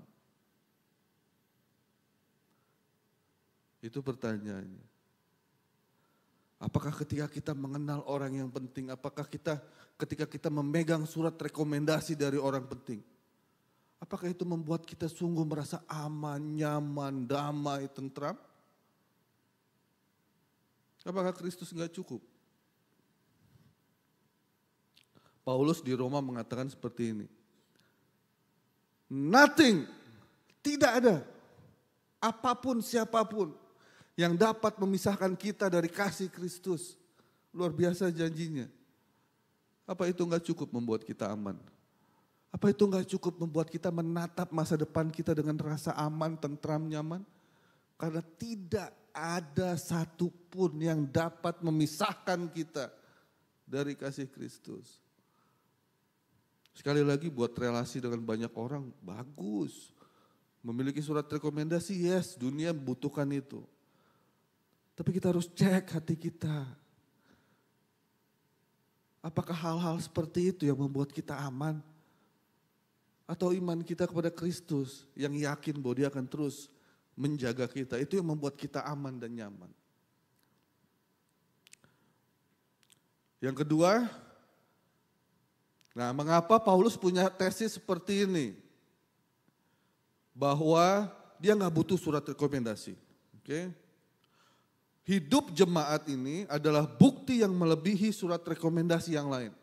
Itu pertanyaannya. Apakah ketika kita mengenal orang yang penting, apakah ketika kita memegang surat rekomendasi dari orang penting, apakah itu membuat kita sungguh merasa aman, nyaman, damai, tentram? Apakah Kristus enggak cukup? Paulus di Roma mengatakan seperti ini. Nothing, tidak ada, apapun siapapun yang dapat memisahkan kita dari kasih Kristus. Luar biasa janjinya. Apa itu enggak cukup membuat kita aman? Apa itu enggak cukup membuat kita menatap masa depan kita dengan rasa aman, tentram, nyaman? Karena tidak ada satupun yang dapat memisahkan kita dari kasih Kristus. Sekali lagi buat relasi dengan banyak orang, bagus. Memiliki surat rekomendasi, yes, dunia membutuhkan itu. Tapi kita harus cek hati kita. Apakah hal-hal seperti itu yang membuat kita aman? Atau iman kita kepada Kristus yang yakin bahwa dia akan terus menjaga kita. Itu yang membuat kita aman dan nyaman. Yang kedua, nah mengapa Paulus punya tesis seperti ini? Bahwa dia nggak butuh surat rekomendasi. Oke? Hidup jemaat ini adalah bukti yang melebihi surat rekomendasi yang lain.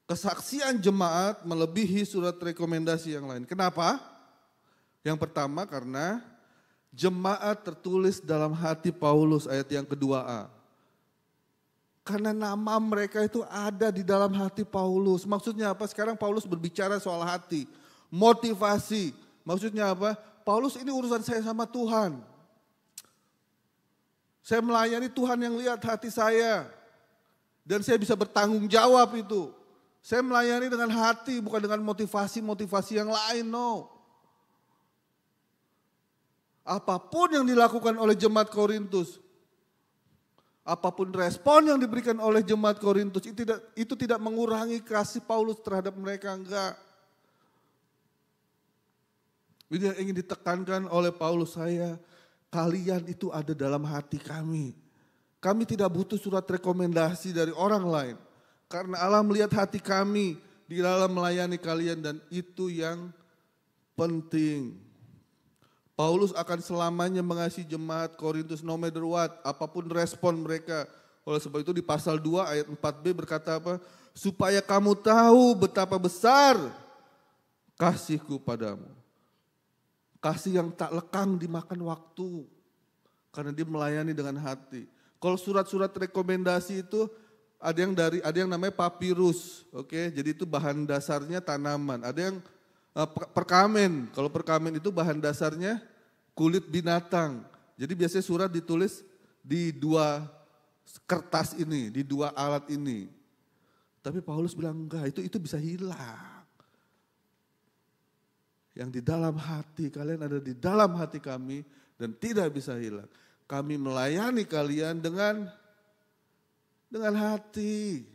Kesaksian jemaat melebihi surat rekomendasi yang lain. Kenapa? Yang pertama karena jemaat tertulis dalam hati Paulus ayat yang kedua A. Karena nama mereka itu ada di dalam hati Paulus. Maksudnya apa? Sekarang Paulus berbicara soal hati, motivasi. Maksudnya apa? Paulus ini urusan saya sama Tuhan. Saya melayani Tuhan yang lihat hati saya. Dan saya bisa bertanggung jawab itu. Saya melayani dengan hati bukan dengan motivasi-motivasi yang lain, no. Apapun yang dilakukan oleh jemaat Korintus, apapun respon yang diberikan oleh jemaat Korintus, itu tidak mengurangi kasih Paulus terhadap mereka, enggak. Ini yang ingin ditekankan oleh Paulus, kalian itu ada dalam hati kami. Kami tidak butuh surat rekomendasi dari orang lain. Karena Allah melihat hati kami di dalam melayani kalian dan itu yang penting. Paulus akan selamanya mengasihi jemaat Korintus no matter what, apapun respon mereka. Oleh sebab itu di pasal 2 ayat 4b berkata apa? Supaya kamu tahu betapa besar kasihku padamu. Kasih yang tak lekang dimakan waktu. Karena dia melayani dengan hati. Kalau surat-surat rekomendasi itu ada yang namanya papirus, oke? Jadi itu bahan dasarnya tanaman. Ada yang perkamen. Kalau perkamen itu bahan dasarnya kulit binatang. Jadi biasanya surat ditulis di 2 kertas ini, di 2 alat ini. Tapi Paulus bilang enggak, itu bisa hilang. Yang di dalam hati, kalian ada di dalam hati kami dan tidak bisa hilang. Kami melayani kalian dengan hati.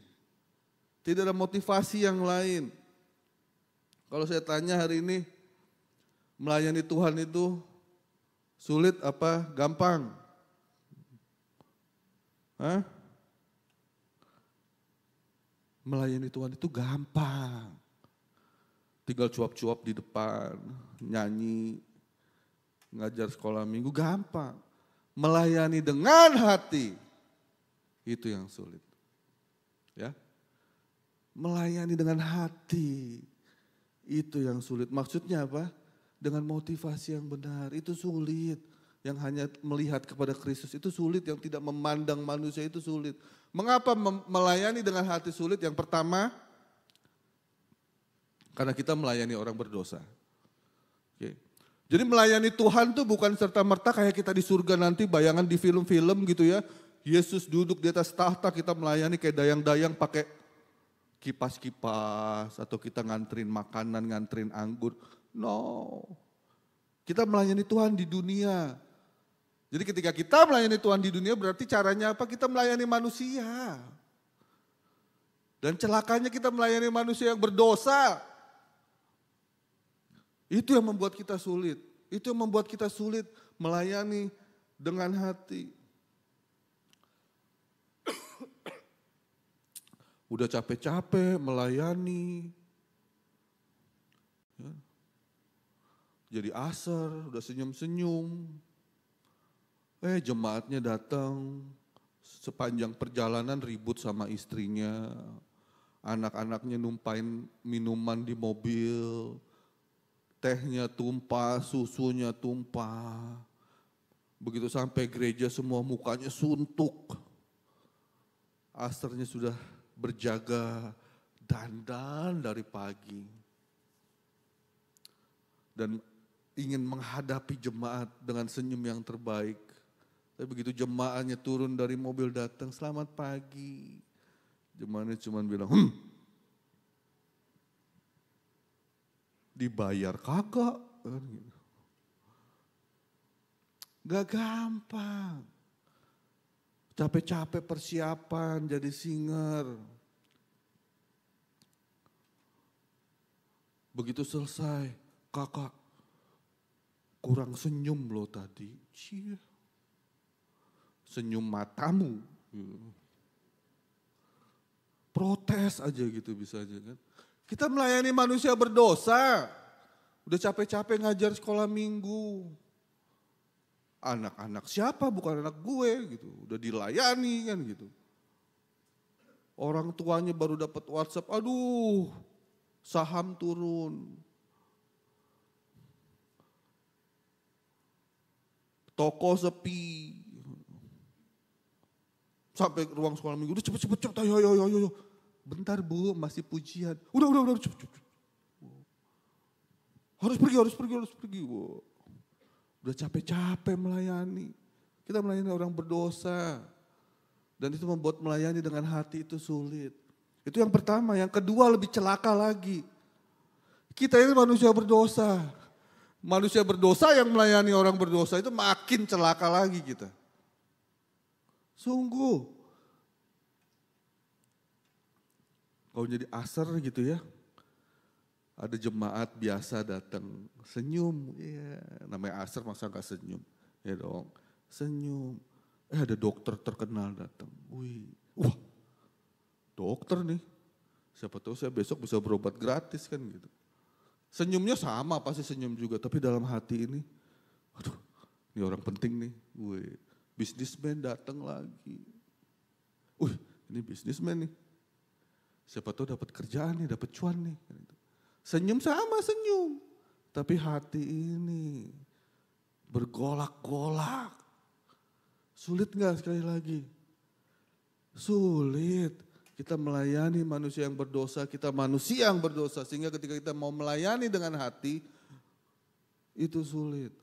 Tidak ada motivasi yang lain. Kalau saya tanya hari ini, melayani Tuhan itu sulit apa gampang? Hah? Melayani Tuhan itu gampang. Tinggal cuap-cuap di depan, nyanyi, ngajar sekolah minggu, gampang. Melayani dengan hati, itu yang sulit. Ya, melayani dengan hati, itu yang sulit. Maksudnya apa? Dengan motivasi yang benar, itu sulit. Yang hanya melihat kepada Kristus itu sulit, yang tidak memandang manusia itu sulit. Mengapa melayani dengan hati sulit? Yang pertama, karena kita melayani orang berdosa. Oke. Jadi melayani Tuhan tuh bukan serta-merta kayak kita di surga nanti, bayangan di film-film gitu ya. Yesus duduk di atas tahta, kita melayani kayak dayang-dayang pakai kipas-kipas. Atau kita nganterin makanan, nganterin anggur. No. Kita melayani Tuhan di dunia. Jadi ketika kita melayani Tuhan di dunia berarti caranya apa? Kita melayani manusia. Dan celakanya kita melayani manusia yang berdosa. Itu yang membuat kita sulit. Itu yang membuat kita sulit melayani dengan hati. Udah capek-capek melayani. Ya. Jadi asar, udah senyum-senyum. Jemaatnya datang, sepanjang perjalanan ribut sama istrinya. Anak-anaknya numpain minuman di mobil. Tehnya tumpah, susunya tumpah. Begitu sampai gereja semua mukanya suntuk. Asternya sudah berjaga dandan dari pagi. Dan ingin menghadapi jemaat dengan senyum yang terbaik. Tapi begitu jemaatnya turun dari mobil datang, selamat pagi. Jemaatnya cuma bilang, dibayar kagak. Gak gampang. Capek-capek persiapan jadi singer. Begitu selesai, kakak kurang senyum loh tadi. Cie. Senyum matamu. Protes aja gitu bisa aja kan. Kita melayani manusia berdosa. Udah capek-capek ngajar sekolah minggu. Anak-anak siapa bukan anak gue gitu. Udah dilayani kan gitu. Orang tuanya baru dapat WhatsApp, aduh saham turun. Toko sepi. Sampai ruang sekolah minggu, udah cepet, ayo. Bentar bu, masih pujian. Udah, cepet. Harus pergi. Bu. Udah capek-capek melayani. Kita melayani orang berdosa. Dan itu membuat melayani dengan hati itu sulit. Itu yang pertama. Yang kedua lebih celaka lagi. Kita ini manusia berdosa. Manusia berdosa yang melayani orang berdosa itu makin celaka lagi kita. Sungguh. Kalau jadi asar gitu ya. Ada jemaat biasa datang senyum. Ya, namanya asar masa gak senyum. Ya dong, senyum. Ada dokter terkenal datang. Wah, dokter nih. Siapa tahu saya besok bisa berobat gratis kan gitu. Senyumnya sama, pasti senyum juga. Tapi dalam hati ini, aduh ini orang penting nih. Bisnismen datang lagi. Ini bisnismen nih. Siapa tahu dapat kerjaan nih, dapat cuan nih. Senyum sama senyum. Tapi hati ini bergolak-golak. Sulit gak sekali lagi? Sulit. Kita melayani manusia yang berdosa, kita manusia yang berdosa. Sehingga ketika kita mau melayani dengan hati, itu sulit.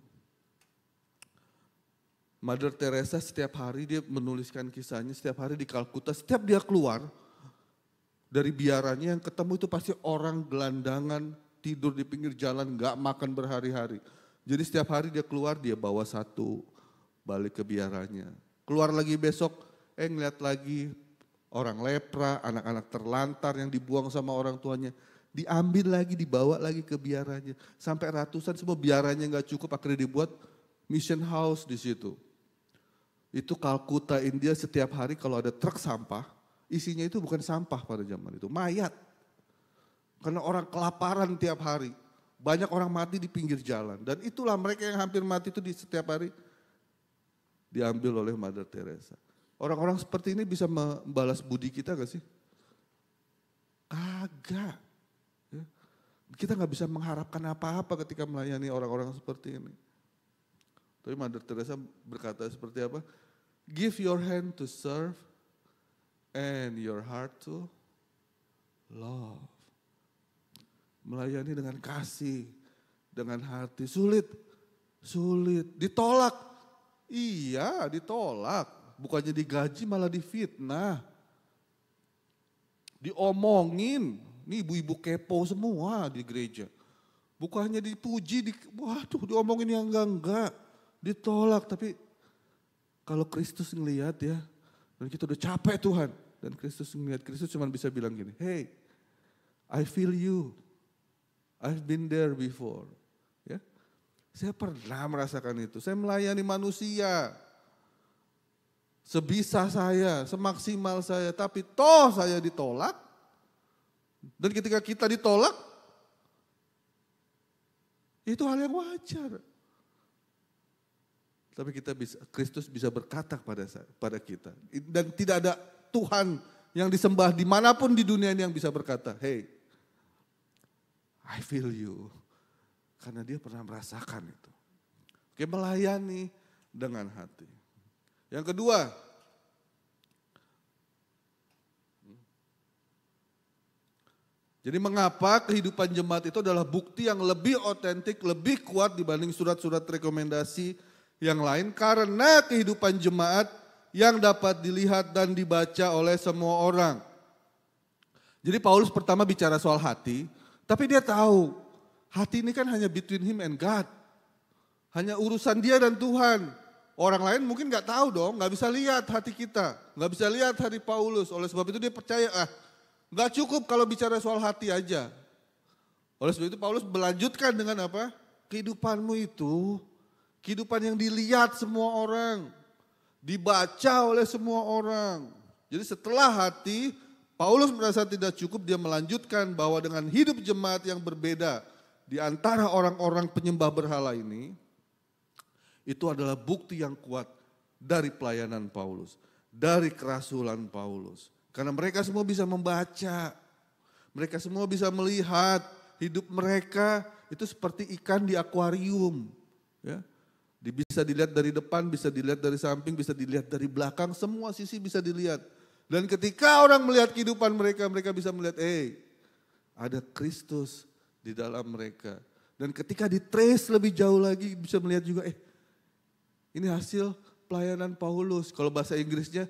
Mother Teresa setiap hari dia menuliskan kisahnya, setiap hari di Kalkuta, setiap dia keluar dari biarannya yang ketemu itu pasti orang gelandangan, tidur di pinggir jalan, gak makan berhari-hari. Jadi setiap hari dia keluar, dia bawa satu, balik ke biarannya. Keluar lagi besok, ngeliat lagi orang lepra, anak-anak terlantar yang dibuang sama orang tuanya. Diambil lagi, dibawa lagi ke biarannya. Sampai ratusan, semua biarannya gak cukup, akhirnya dibuat mission house di situ. Itu Kalkuta, India, setiap hari kalau ada truk sampah, isinya itu bukan sampah pada zaman itu, mayat. Karena orang kelaparan tiap hari. Banyak orang mati di pinggir jalan. Dan itulah mereka yang hampir mati itu di setiap hari diambil oleh Mother Teresa. Orang-orang seperti ini bisa membalas budi kita gak sih? Kagak. Ya. Kita gak bisa mengharapkan apa-apa ketika melayani orang-orang seperti ini. Tapi Mother Teresa berkata seperti apa? Give your hand to serve and your heart to love. Melayani dengan kasih, dengan hati. Sulit. Ditolak. Iya, ditolak. Bukannya digaji malah difitnah. Diomongin. Ini ibu-ibu kepo semua di gereja. Bukannya dipuji, diomongin yang enggak. Ditolak, tapi kalau Kristus ngelihat ya, dan kita udah capek Tuhan. Dan Kristus ngelihat, Kristus cuma bisa bilang gini, hey, I feel you. I've been there before. Ya, saya pernah merasakan itu. Saya melayani manusia. Sebisa saya, semaksimal saya. Tapi toh saya ditolak. Dan ketika kita ditolak, itu hal yang wajar. Tapi Kristus bisa berkata pada kita. Dan tidak ada Tuhan yang disembah dimanapun di dunia ini yang bisa berkata, hey, I feel you. Karena dia pernah merasakan itu. Oke, melayani dengan hati. Yang kedua, jadi mengapa kehidupan jemaat itu adalah bukti yang lebih otentik, lebih kuat dibanding surat-surat rekomendasi yang lain? Karena kehidupan jemaat yang dapat dilihat dan dibaca oleh semua orang. Jadi Paulus pertama bicara soal hati, tapi dia tahu hati ini kan hanya between him and God. Hanya urusan dia dan Tuhan. Orang lain mungkin gak tahu dong, gak bisa lihat hati kita. Gak bisa lihat hati Paulus. Oleh sebab itu dia percaya, gak cukup kalau bicara soal hati aja. Oleh sebab itu Paulus melanjutkan dengan apa? Kehidupanmu itu, kehidupan yang dilihat semua orang, dibaca oleh semua orang. Jadi setelah hati, Paulus merasa tidak cukup, dia melanjutkan bahwa dengan hidup jemaat yang berbeda di antara orang-orang penyembah berhala ini, itu adalah bukti yang kuat dari pelayanan Paulus, dari kerasulan Paulus. Karena mereka semua bisa membaca, mereka semua bisa melihat hidup mereka itu seperti ikan di akuarium. Ya. Bisa dilihat dari depan, bisa dilihat dari samping, bisa dilihat dari belakang, semua sisi bisa dilihat. Dan ketika orang melihat kehidupan mereka, mereka bisa melihat, ada Kristus di dalam mereka. Dan ketika di-trace lebih jauh lagi, bisa melihat juga, ini hasil pelayanan Paulus. Kalau bahasa Inggrisnya,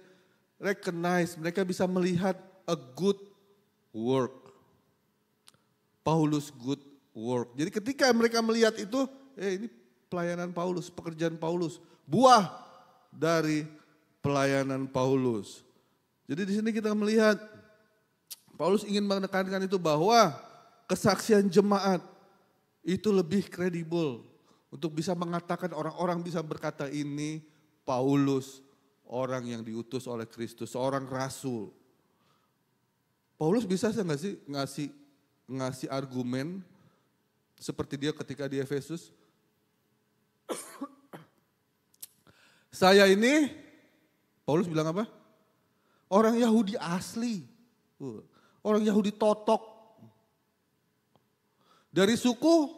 recognize, mereka bisa melihat a good work. Paulus good work. Jadi ketika mereka melihat itu, ini pelayanan Paulus, pekerjaan Paulus, buah dari pelayanan Paulus. Jadi di sini kita melihat Paulus ingin menekankan itu bahwa kesaksian jemaat itu lebih kredibel untuk bisa mengatakan orang-orang bisa berkata ini Paulus orang yang diutus oleh Kristus, seorang rasul. Paulus bisa nggak sih ngasih argumen seperti dia ketika di Efesus? Saya ini, Paulus bilang apa? Orang Yahudi asli, orang Yahudi totok. Dari suku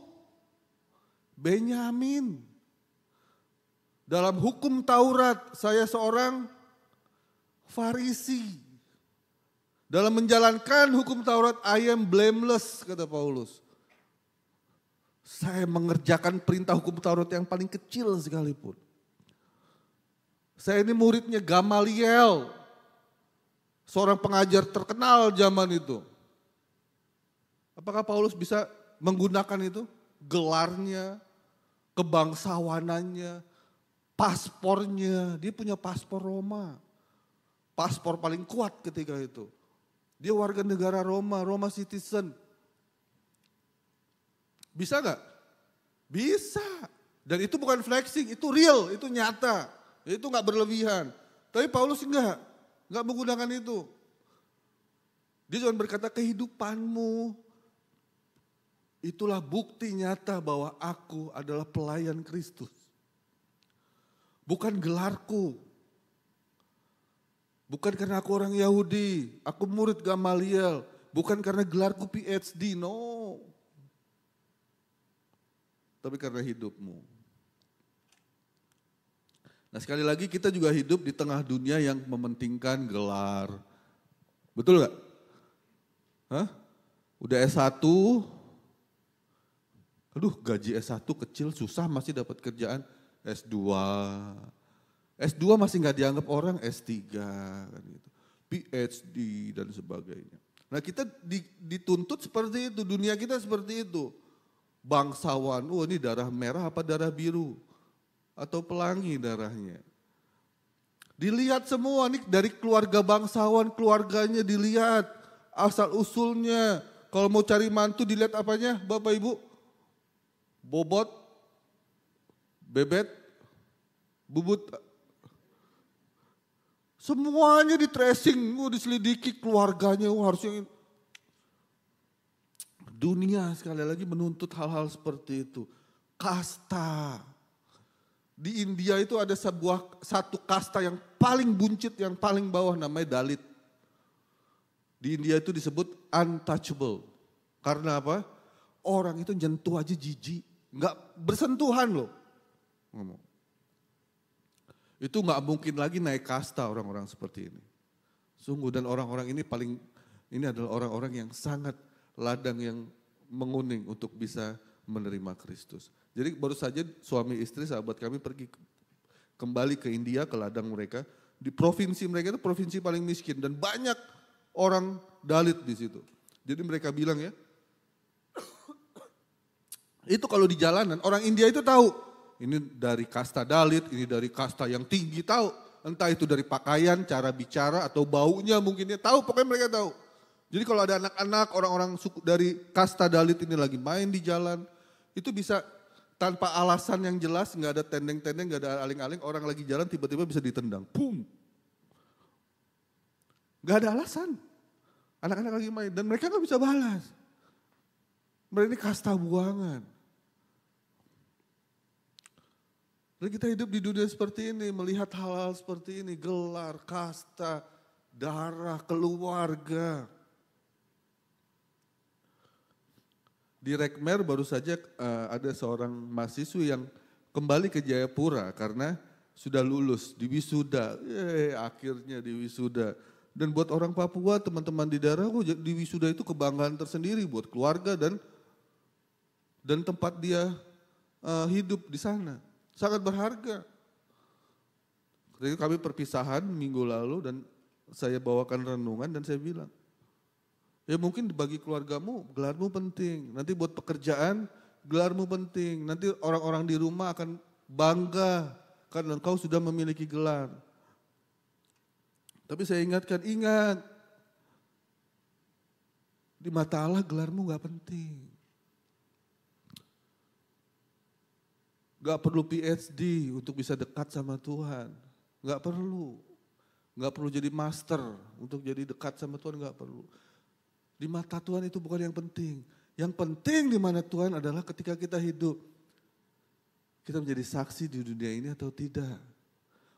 Benyamin. Dalam hukum Taurat, saya seorang Farisi. Dalam menjalankan hukum Taurat, I am blameless, kata Paulus. Saya mengerjakan perintah hukum Taurat yang paling kecil sekalipun. Saya ini muridnya Gamaliel, seorang pengajar terkenal zaman itu. Apakah Paulus bisa menggunakan itu? Gelarnya, kebangsawanannya, paspornya. Dia punya paspor Roma. Paspor paling kuat ketika itu. Dia warga negara Roma, Roma citizen. Bisa gak? Bisa. Dan itu bukan flexing, itu real, itu nyata. Itu gak berlebihan. Tapi Paulus enggak menggunakan itu. Dia cuma berkata kehidupanmu itulah bukti nyata bahwa aku adalah pelayan Kristus. Bukan gelarku. Bukan karena aku orang Yahudi, aku murid Gamaliel. Bukan karena gelarku PhD, no. Tapi karena hidupmu. Nah sekali lagi kita juga hidup di tengah dunia yang mementingkan gelar. Betul gak? Udah S1, aduh gaji S1 kecil susah masih dapat kerjaan. S2, S2 masih gak dianggap orang, S3 kan gitu. PhD dan sebagainya. Nah kita dituntut seperti itu, dunia kita seperti itu. Bangsawan, ini darah merah apa darah biru? Atau pelangi darahnya. Dilihat semua nih dari keluarga bangsawan, keluarganya dilihat. Asal usulnya, kalau mau cari mantu dilihat apanya Bapak Ibu? Bobot, bebet, bubut. Semuanya di tracing, diselidiki keluarganya, harusnya. Dunia sekali lagi menuntut hal-hal seperti itu. Kasta. Di India itu ada satu kasta yang paling buncit, yang paling bawah namanya Dalit. Di India itu disebut untouchable. Karena apa? Orang itu nyentuh aja jijik. Enggak bersentuhan loh. Ngomong. Itu enggak mungkin lagi naik kasta orang-orang seperti ini. Sungguh dan orang-orang ini adalah orang-orang yang sangat ladang yang menguning untuk bisa menerima Kristus. Jadi baru saja suami istri sahabat kami pergi kembali ke India, ke ladang mereka. Di provinsi mereka itu provinsi paling miskin dan banyak orang Dalit di situ. Jadi mereka bilang ya, itu kalau di jalanan orang India itu tahu, ini dari kasta Dalit, ini dari kasta yang tinggi tahu. Entah itu dari pakaian, cara bicara atau baunya mungkin dia tahu, pokoknya mereka tahu. Jadi kalau ada anak-anak, orang-orang suku dari kasta Dalit ini lagi main di jalan, itu bisa tanpa alasan yang jelas, nggak ada tendeng-tendeng, nggak ada aling-aling, orang lagi jalan tiba-tiba bisa ditendang. Boom. Nggak ada alasan. Anak-anak lagi main dan mereka nggak bisa balas. Mereka ini kasta buangan. Dan kita hidup di dunia seperti ini, melihat hal-hal seperti ini, gelar, kasta, darah, keluarga. Di Rekmer baru saja ada seorang mahasiswi yang kembali ke Jayapura karena sudah lulus di wisuda. Akhirnya di wisuda. Dan buat orang Papua, teman-teman di daerah, di wisuda itu kebanggaan tersendiri buat keluarga dan tempat dia hidup di sana. Sangat berharga. Jadi kami perpisahan minggu lalu dan saya bawakan renungan dan saya bilang, ya mungkin bagi keluargamu gelarmu penting. Nanti buat pekerjaan gelarmu penting. Nanti orang-orang di rumah akan bangga karena engkau sudah memiliki gelar. Tapi saya ingatkan, ingat. Di mata Allah gelarmu gak penting. Gak perlu PhD untuk bisa dekat sama Tuhan. Gak perlu. Gak perlu jadi master untuk jadi dekat sama Tuhan, gak perlu. Di mata Tuhan itu bukan yang penting. Yang penting di mana Tuhan adalah ketika kita hidup. Kita menjadi saksi di dunia ini atau tidak.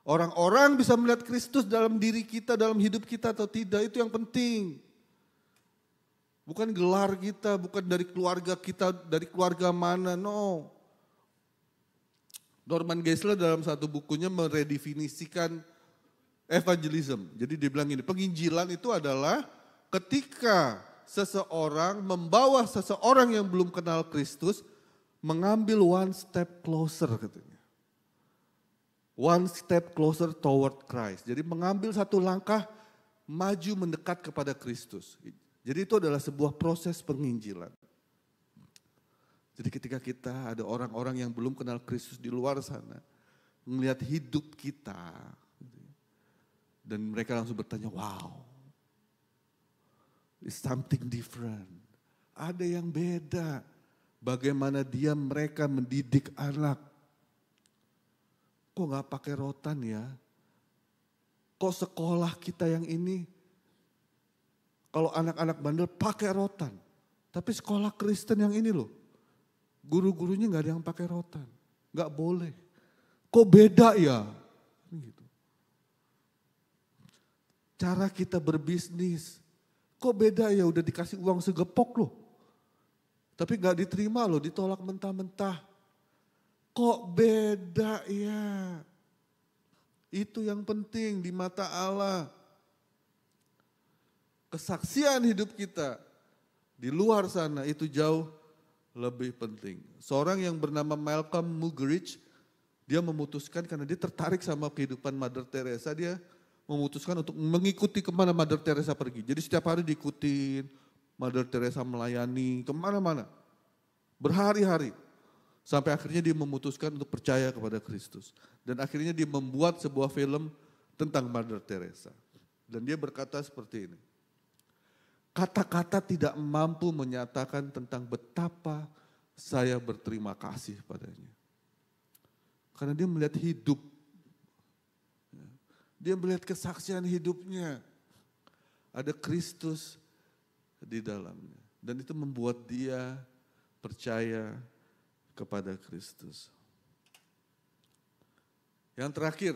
Orang-orang bisa melihat Kristus dalam diri kita, dalam hidup kita atau tidak. Itu yang penting. Bukan gelar kita, bukan dari keluarga kita, dari keluarga mana, no. Norman Geisler dalam satu bukunya meredefinisikan evangelism. Jadi dia bilang ini, penginjilan itu adalah ketika seseorang membawa seseorang yang belum kenal Kristus mengambil one step closer katanya. One step closer toward Christ. Jadi mengambil satu langkah maju mendekat kepada Kristus. Jadi itu adalah sebuah proses penginjilan. Jadi ketika kita ada orang-orang yang belum kenal Kristus di luar sana, melihat hidup kita, dan mereka langsung bertanya, wow, it's something different. Ada yang beda. Bagaimana mereka mendidik anak. Kok gak pakai rotan ya? Kok sekolah kita yang ini, kalau anak-anak bandel pakai rotan. Tapi sekolah Kristen yang ini loh, guru-gurunya gak ada yang pakai rotan. Gak boleh. Kok beda ya? Gitu. Cara kita berbisnis. Kok beda ya, udah dikasih uang segepok loh. Tapi gak diterima loh, ditolak mentah-mentah. Kok beda ya? Itu yang penting di mata Allah. Kesaksian hidup kita di luar sana itu jauh lebih penting. Seorang yang bernama Malcolm Muggeridge, dia memutuskan karena dia tertarik sama kehidupan Mother Teresa, dia memutuskan untuk mengikuti kemana Mother Teresa pergi. Jadi setiap hari diikutin, Mother Teresa melayani kemana-mana. Berhari-hari. Sampai akhirnya dia memutuskan untuk percaya kepada Kristus. Dan akhirnya dia membuat sebuah film tentang Mother Teresa. Dan dia berkata seperti ini. Kata-kata tidak mampu menyatakan tentang betapa saya berterima kasih padanya. Karena dia melihat hidup. Dia melihat kesaksian hidupnya. Ada Kristus di dalamnya. Dan itu membuat dia percaya kepada Kristus. Yang terakhir,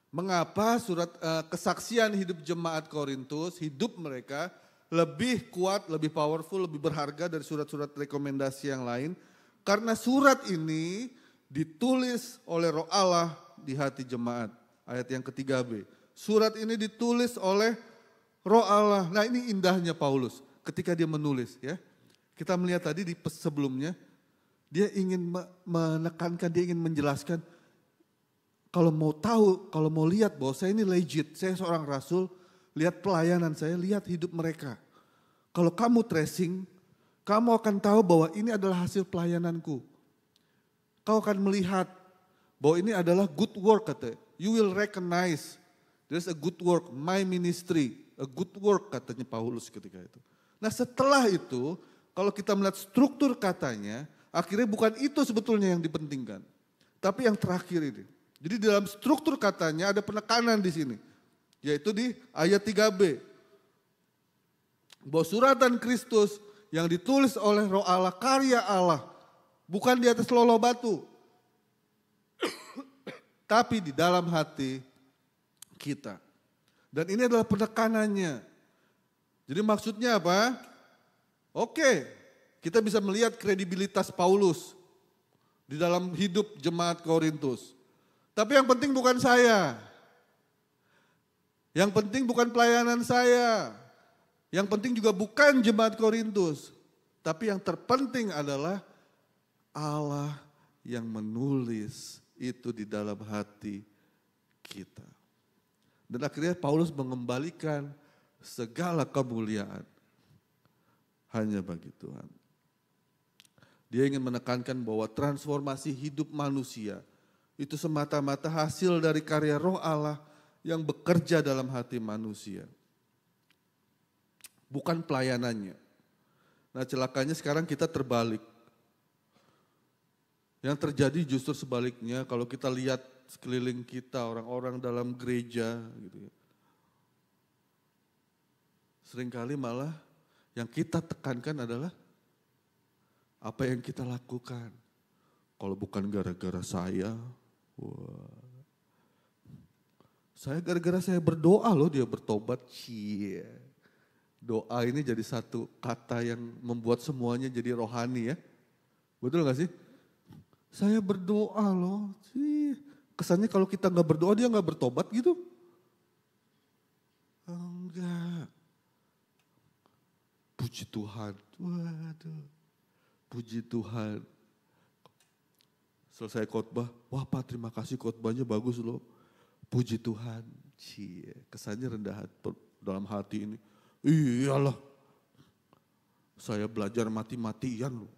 mengapa surat kesaksian hidup jemaat Korintus, hidup mereka lebih kuat, lebih powerful, lebih berharga dari surat-surat rekomendasi yang lain? Karena surat ini ditulis oleh Roh Allah di hati jemaat. Ayat yang ketiga B. Surat ini ditulis oleh Roh Allah. Nah ini indahnya Paulus ketika dia menulis ya. Kita melihat tadi di sebelumnya, dia ingin menekankan, dia ingin menjelaskan, kalau mau tahu, kalau mau lihat bahwa saya ini legit, saya seorang rasul, lihat pelayanan saya, lihat hidup mereka. Kalau kamu tracing, kamu akan tahu bahwa ini adalah hasil pelayananku. Kau akan melihat bahwa ini adalah good work katanya. You will recognize there's a good work, my ministry. a good work katanya Paulus ketika itu. Nah setelah itu, kalau kita melihat struktur katanya, akhirnya bukan itu sebetulnya yang dipentingkan. Tapi yang terakhir ini. Jadi dalam struktur katanya ada penekanan di sini. Yaitu di ayat 3b. Bahwa suratan Kristus yang ditulis oleh Roh Allah, karya Allah. Bukan di atas lolo batu. Tapi di dalam hati kita. Dan ini adalah penekanannya. Jadi maksudnya apa? Oke, kita bisa melihat kredibilitas Paulus di dalam hidup jemaat Korintus. Tapi yang penting bukan saya. Yang penting bukan pelayanan saya. Yang penting juga bukan jemaat Korintus. Tapi yang terpenting adalah Allah yang menulis itu di dalam hati kita. Dan akhirnya Paulus mengembalikan segala kemuliaan hanya bagi Tuhan. Dia ingin menekankan bahwa transformasi hidup manusia itu semata-mata hasil dari karya Roh Allah yang bekerja dalam hati manusia. Bukan pelayanannya. Nah celakanya sekarang kita terbalik. Yang terjadi justru sebaliknya kalau kita lihat sekeliling kita orang-orang dalam gereja gitu ya. Seringkali malah yang kita tekankan adalah apa yang kita lakukan. Kalau bukan gara-gara saya, wah. Saya gara-gara saya berdoa loh dia bertobat. Cie. Doa ini jadi satu kata yang membuat semuanya jadi rohani ya. Betul gak sih? Saya berdoa loh. Kesannya kalau kita gak berdoa dia gak bertobat gitu. Enggak. Puji Tuhan. Waduh. Puji Tuhan. Selesai khotbah. Wah Pak terima kasih khotbahnya bagus loh. Puji Tuhan. Cie. Kesannya rendah hati, dalam hati ini. Iyalah. Saya belajar mati-matian loh.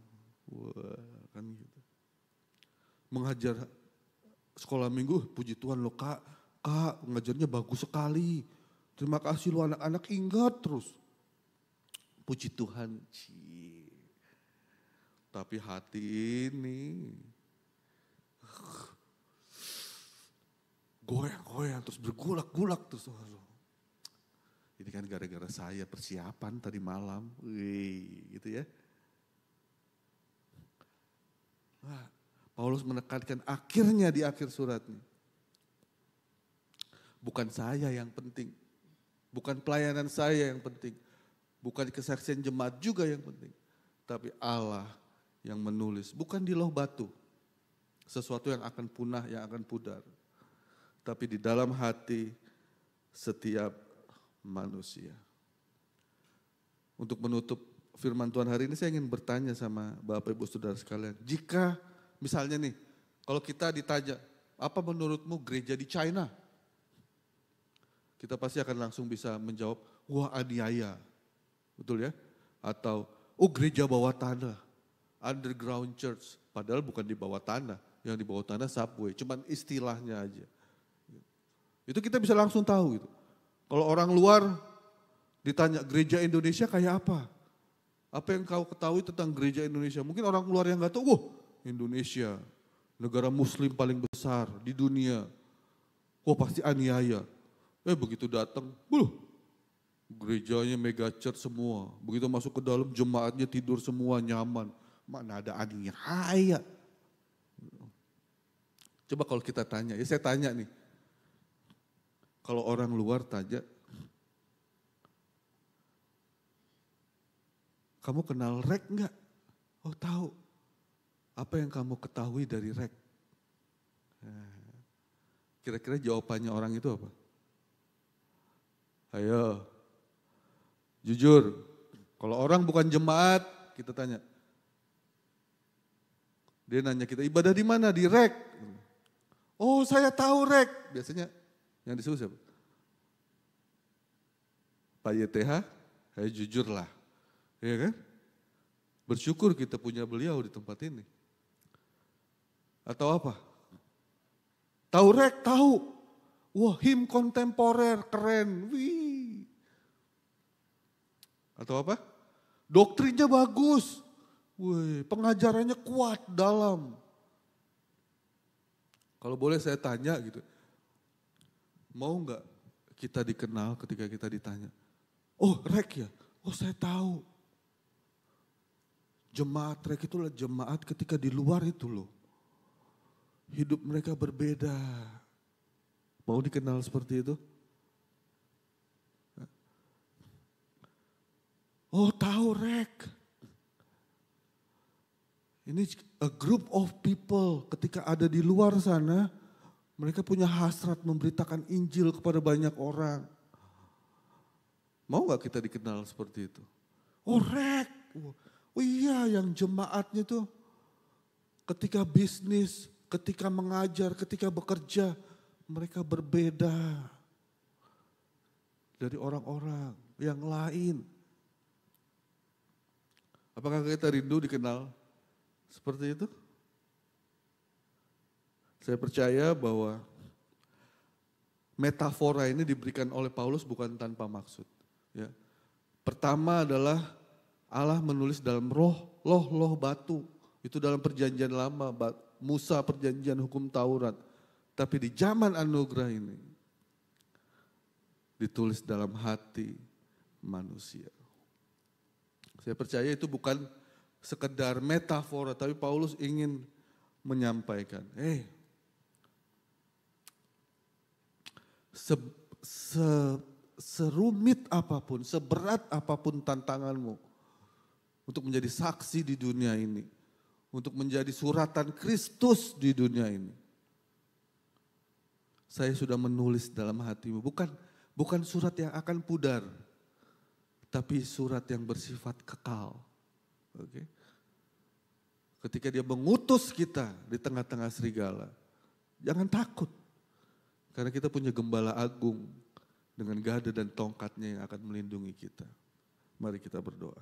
Wah kan gitu. Mengajar sekolah minggu, puji Tuhan lo kak ngajarnya bagus sekali. Terima kasih lo anak-anak ingat terus. Puji Tuhan. Tapi hati ini goyang-goyang terus bergulak-gulak terus. Ini kan gara-gara saya persiapan tadi malam. Wih, gitu ya. Wah. Paulus menekankan akhirnya di akhir suratnya. Bukan saya yang penting. Bukan pelayanan saya yang penting. Bukan kesaksian jemaat juga yang penting. Tapi Allah yang menulis. Bukan di loh batu. Sesuatu yang akan punah, yang akan pudar. Tapi di dalam hati setiap manusia. Untuk menutup firman Tuhan hari ini saya ingin bertanya sama Bapak Ibu Saudara sekalian. Jika misalnya nih, kalau kita ditanya, apa menurutmu gereja di China? Kita pasti akan langsung bisa menjawab, wah aniaya. Betul ya? Atau, gereja bawah tanah, underground church. Padahal bukan di bawah tanah, yang di bawah tanah subway, cuman istilahnya aja. Itu kita bisa langsung tahu gitu. Kalau orang luar ditanya gereja Indonesia kayak apa? Apa yang kau ketahui tentang gereja Indonesia? Mungkin orang luar yang gak tahu, Indonesia, negara muslim paling besar di dunia. Wah pasti aniaya. Begitu datang, gerejanya mega church semua. Begitu masuk ke dalam jemaatnya tidur semua nyaman. Mana ada aniaya. Coba kalau kita tanya, saya tanya nih. Kalau orang luar tanya, kamu kenal REK enggak? Oh tahu. Apa yang kamu ketahui dari REK? Kira-kira jawabannya orang itu apa? Ayo, jujur. Kalau orang bukan jemaat, kita tanya. Dia nanya kita, ibadah di mana? Di REK. Oh saya tahu REK. Biasanya yang disebut siapa? Pak YTH, ayo jujur lah. Iya kan? Bersyukur kita punya beliau di tempat ini. Atau apa? Tahu REK, tahu. Wah him kontemporer, keren. Wih. Atau apa? Doktrinnya bagus. Wih, pengajarannya kuat, dalam. Kalau boleh saya tanya gitu. Mau nggak kita dikenal ketika kita ditanya? Oh, Rek ya? Oh, saya tahu. Jemaat Rek itulah jemaat ketika di luar itu loh. Hidup mereka berbeda. Mau dikenal seperti itu? Oh, tahu Rek. Ini a group of people ketika ada di luar sana, mereka punya hasrat memberitakan Injil kepada banyak orang. Mau gak kita dikenal seperti itu? Oh Rek, oh iya yang jemaatnya tuh ketika bisnis, ketika mengajar, ketika bekerja, mereka berbeda dari orang-orang yang lain. Apakah kita rindu dikenal seperti itu? Saya percaya bahwa metafora ini diberikan oleh Paulus bukan tanpa maksud. Ya. Pertama adalah Allah menulis dalam loh batu. Itu dalam perjanjian lama, Musa perjanjian hukum Taurat. Tapi di zaman anugerah ini ditulis dalam hati manusia. Saya percaya itu bukan sekedar metafora, tapi Paulus ingin menyampaikan, serumit apapun, seberat apapun tantanganmu untuk menjadi saksi di dunia ini, untuk menjadi suratan Kristus di dunia ini. Saya sudah menulis dalam hatimu, bukan surat yang akan pudar, tapi surat yang bersifat kekal. Oke. Ketika dia mengutus kita di tengah-tengah serigala, jangan takut. Karena kita punya gembala agung dengan gada dan tongkatnya yang akan melindungi kita. Mari kita berdoa.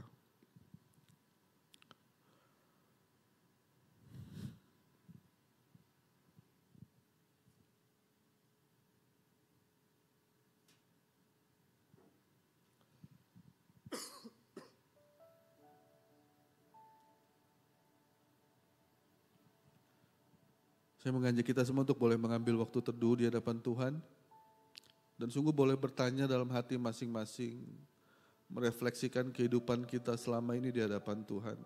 Saya mengajak kita semua untuk boleh mengambil waktu teduh di hadapan Tuhan. Dan sungguh boleh bertanya dalam hati masing-masing. Merefleksikan kehidupan kita selama ini di hadapan Tuhan.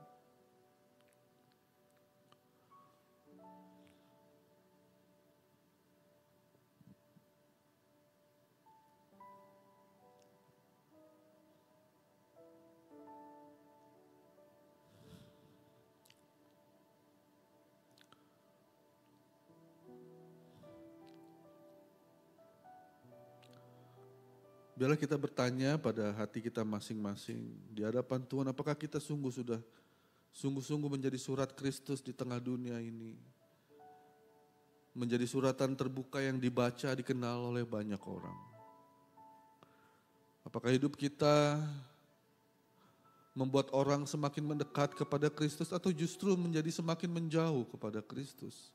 Biarlah kita bertanya pada hati kita masing-masing di hadapan Tuhan, apakah kita sungguh-sungguh menjadi surat Kristus di tengah dunia ini. Menjadi suratan terbuka yang dibaca, dikenal oleh banyak orang. Apakah hidup kita membuat orang semakin mendekat kepada Kristus atau justru menjadi semakin menjauh kepada Kristus?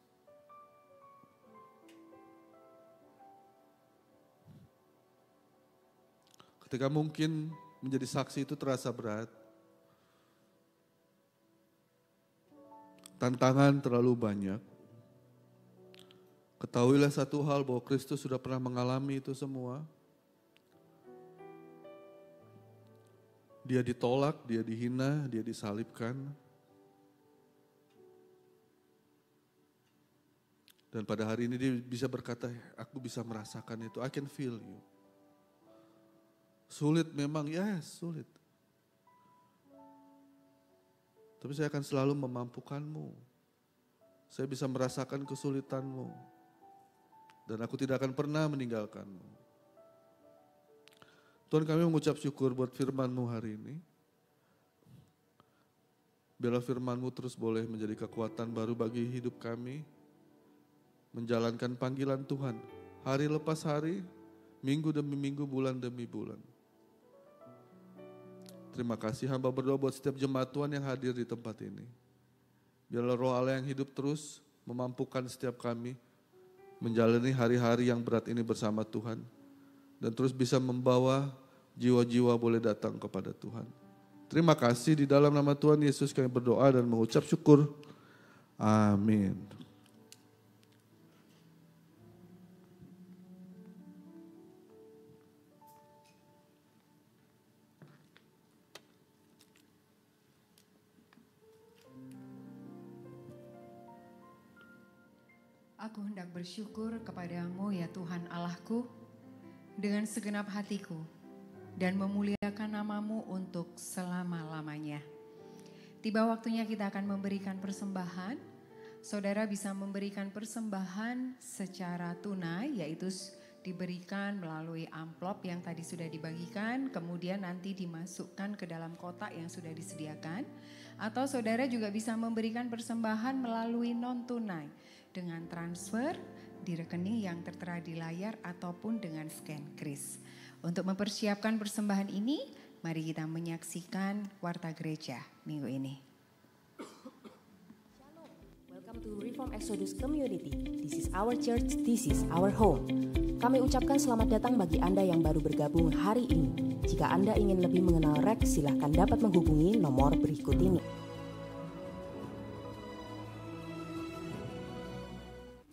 Ketika mungkin menjadi saksi itu terasa berat, tantangan terlalu banyak, ketahuilah satu hal bahwa Kristus sudah pernah mengalami itu semua. Dia ditolak, dia dihina, dia disalibkan. Dan pada hari ini dia bisa berkata, aku bisa merasakan itu, I can feel you. Sulit memang, sulit. Tapi saya akan selalu memampukanmu. Saya bisa merasakan kesulitanmu. Dan aku tidak akan pernah meninggalkanmu. Tuhan, kami mengucap syukur buat firman-Mu hari ini. Biarlah firman-Mu terus boleh menjadi kekuatan baru bagi hidup kami. Menjalankan panggilan Tuhan. Hari lepas hari, minggu demi minggu, bulan demi bulan. Terima kasih, hamba berdoa buat setiap jemaat Tuhan yang hadir di tempat ini. Biarlah roh Allah yang hidup terus memampukan setiap kami menjalani hari-hari yang berat ini bersama Tuhan. Dan terus bisa membawa jiwa-jiwa boleh datang kepada Tuhan. Terima kasih, di dalam nama Tuhan Yesus kami berdoa dan mengucap syukur. Amin. Aku hendak bersyukur kepadamu ya Tuhan Allahku dengan segenap hatiku dan memuliakan namamu untuk selama-lamanya. Tiba waktunya kita akan memberikan persembahan. Saudara bisa memberikan persembahan secara tunai, yaitu diberikan melalui amplop yang tadi sudah dibagikan, kemudian nanti dimasukkan ke dalam kotak yang sudah disediakan. Atau saudara juga bisa memberikan persembahan melalui non-tunai dengan transfer di rekening yang tertera di layar ataupun dengan scan kris. Untuk mempersiapkan persembahan ini, mari kita menyaksikan Warta Gereja minggu ini. Welcome to Reform Exodus Community. This is our church, this is our home. Kami ucapkan selamat datang bagi Anda yang baru bergabung hari ini. Jika Anda ingin lebih mengenal Rex, silahkan dapat menghubungi nomor berikut ini.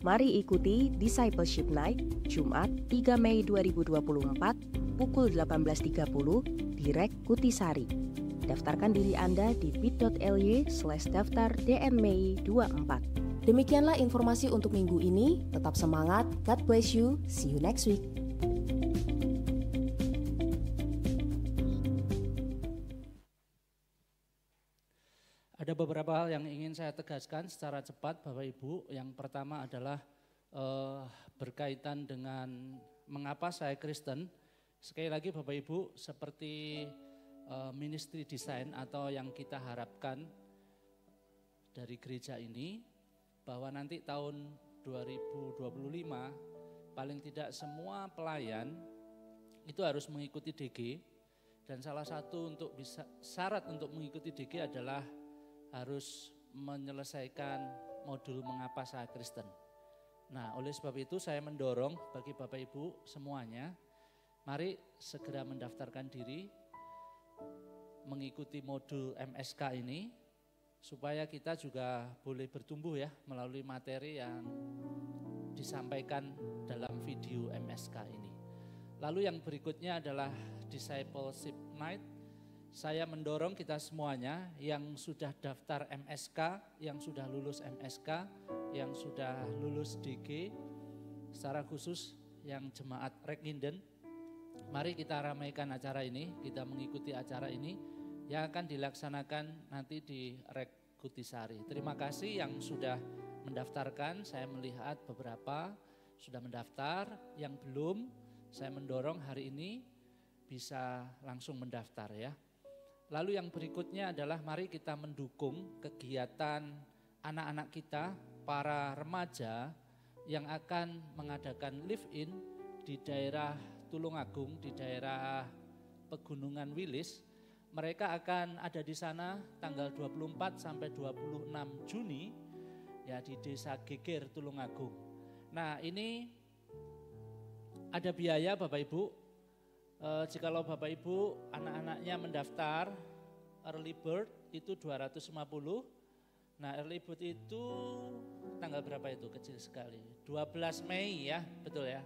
Mari ikuti Discipleship Night Jumat 3 Mei 2024 pukul 18.30 di Rek Kutisari. Daftarkan diri Anda di bit.ly/daftar DNMei24. Demikianlah informasi untuk minggu ini. Tetap semangat, God bless you, see you next week. Ada beberapa hal yang ingin saya tegaskan secara cepat Bapak Ibu. Yang pertama adalah berkaitan dengan mengapa saya Kristen. Sekali lagi Bapak Ibu, seperti ministry design atau yang kita harapkan dari gereja ini, bahwa nanti tahun 2025 paling tidak semua pelayan itu harus mengikuti DG, dan salah satu syarat untuk mengikuti DG adalah harus menyelesaikan modul mengapa saya Kristen. Nah, oleh sebab itu saya mendorong bagi Bapak Ibu semuanya, mari segera mendaftarkan diri mengikuti modul MSK ini, supaya kita juga boleh bertumbuh ya melalui materi yang disampaikan dalam video MSK ini. Lalu yang berikutnya adalah Discipleship Night. Saya mendorong kita semuanya yang sudah daftar MSK, yang sudah lulus MSK, yang sudah lulus DG, secara khusus yang jemaat Rekinden, mari kita ramaikan acara ini, kita mengikuti acara ini yang akan dilaksanakan nanti di Rek Kutisari. Terima kasih yang sudah mendaftarkan, saya melihat beberapa sudah mendaftar, yang belum saya mendorong hari ini bisa langsung mendaftar ya. Lalu yang berikutnya adalah mari kita mendukung kegiatan anak-anak kita, para remaja yang akan mengadakan live-in di daerah Tulungagung, di daerah Pegunungan Wilis. Mereka akan ada di sana tanggal 24 sampai 26 Juni ya di Desa Geger Tulungagung. Nah, ini ada biaya Bapak Ibu. Jikalau Bapak Ibu anak-anaknya mendaftar early bird itu 250. Nah, early bird itu tanggal berapa itu? Kecil sekali. 12 Mei ya, betul ya.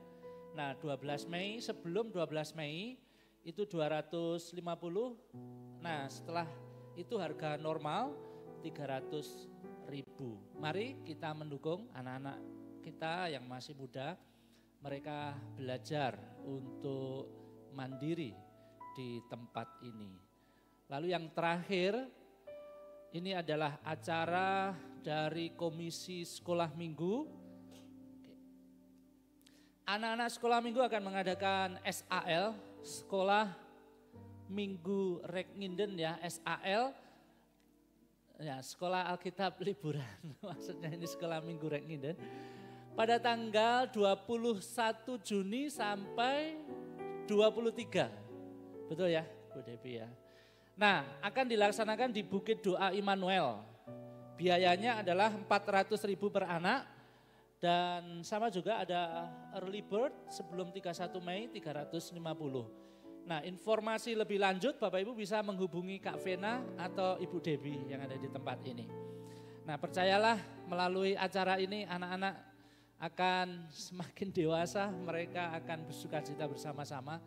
Nah, 12 Mei, sebelum 12 Mei itu 250. Nah, setelah itu harga normal 300.000. Mari kita mendukung anak-anak kita yang masih muda, mereka belajar untuk mandiri di tempat ini. Lalu yang terakhir, ini adalah acara dari Komisi Sekolah Minggu. Anak-anak sekolah minggu akan mengadakan SAL, Sekolah Minggu Rekinden ya, SAL. Ya, Sekolah Alkitab Liburan, maksudnya ini Sekolah Minggu Rekinden. Pada tanggal 21 Juni sampai 23, betul ya Bu Devi ya. Nah, akan dilaksanakan di Bukit Doa Immanuel. Biayanya adalah 400.000 per anak dan sama juga ada early bird sebelum 31 Mei 350. Nah, informasi lebih lanjut Bapak Ibu bisa menghubungi Kak Vena atau Ibu Debbie yang ada di tempat ini. Nah, percayalah melalui acara ini anak-anak akan semakin dewasa, mereka akan bersukacita bersama-sama.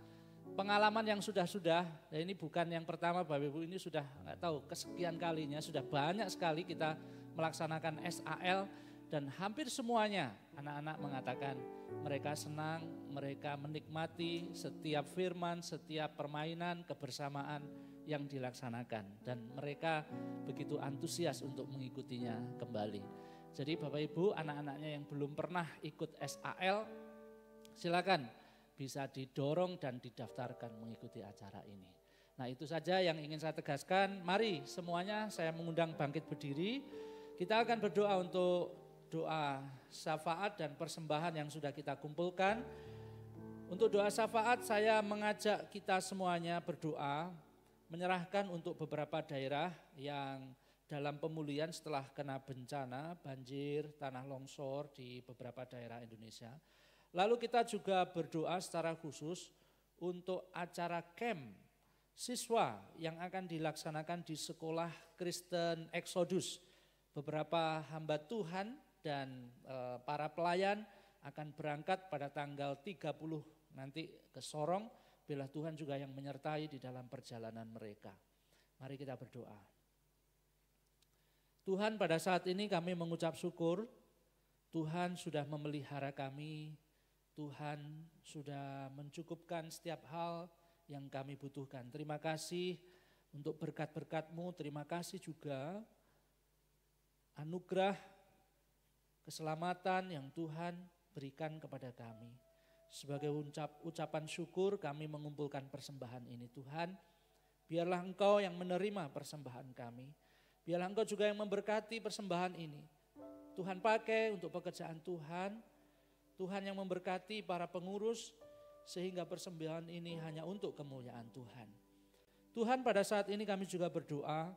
Pengalaman yang sudah-sudah, dan ini bukan yang pertama Bapak Ibu, ini sudah nggak tahu kesekian kalinya, sudah banyak sekali kita melaksanakan SAL dan hampir semuanya anak-anak mengatakan mereka senang, mereka menikmati setiap firman, setiap permainan, kebersamaan yang dilaksanakan. Dan mereka begitu antusias untuk mengikutinya kembali. Jadi Bapak Ibu, anak-anaknya yang belum pernah ikut SAL, silakan bisa didorong dan didaftarkan mengikuti acara ini. Nah, itu saja yang ingin saya tegaskan. Mari semuanya saya mengundang bangkit berdiri. Kita akan berdoa untuk doa syafaat dan persembahan yang sudah kita kumpulkan. Untuk doa syafaat saya mengajak kita semuanya berdoa, menyerahkan untuk beberapa daerah yang dalam pemulihan setelah kena bencana, banjir, tanah longsor di beberapa daerah Indonesia. Lalu kita juga berdoa secara khusus untuk acara camp siswa yang akan dilaksanakan di Sekolah Kristen Exodus. Beberapa hamba Tuhan dan para pelayan akan berangkat pada tanggal 30 nanti ke Sorong. Bila Tuhan juga yang menyertai di dalam perjalanan mereka. Mari kita berdoa. Tuhan, pada saat ini kami mengucap syukur. Tuhan sudah memelihara kami. Tuhan sudah mencukupkan setiap hal yang kami butuhkan. Terima kasih untuk berkat-berkat-Mu. Terima kasih juga anugerah keselamatan yang Tuhan berikan kepada kami. Sebagai ucapan syukur kami mengumpulkan persembahan ini. Tuhan, biarlah Engkau yang menerima persembahan kami. Biarlah Engkau juga yang memberkati persembahan ini. Tuhan pakai untuk pekerjaan Tuhan. Tuhan yang memberkati para pengurus sehingga persembahan ini hanya untuk kemuliaan Tuhan. Tuhan, pada saat ini kami juga berdoa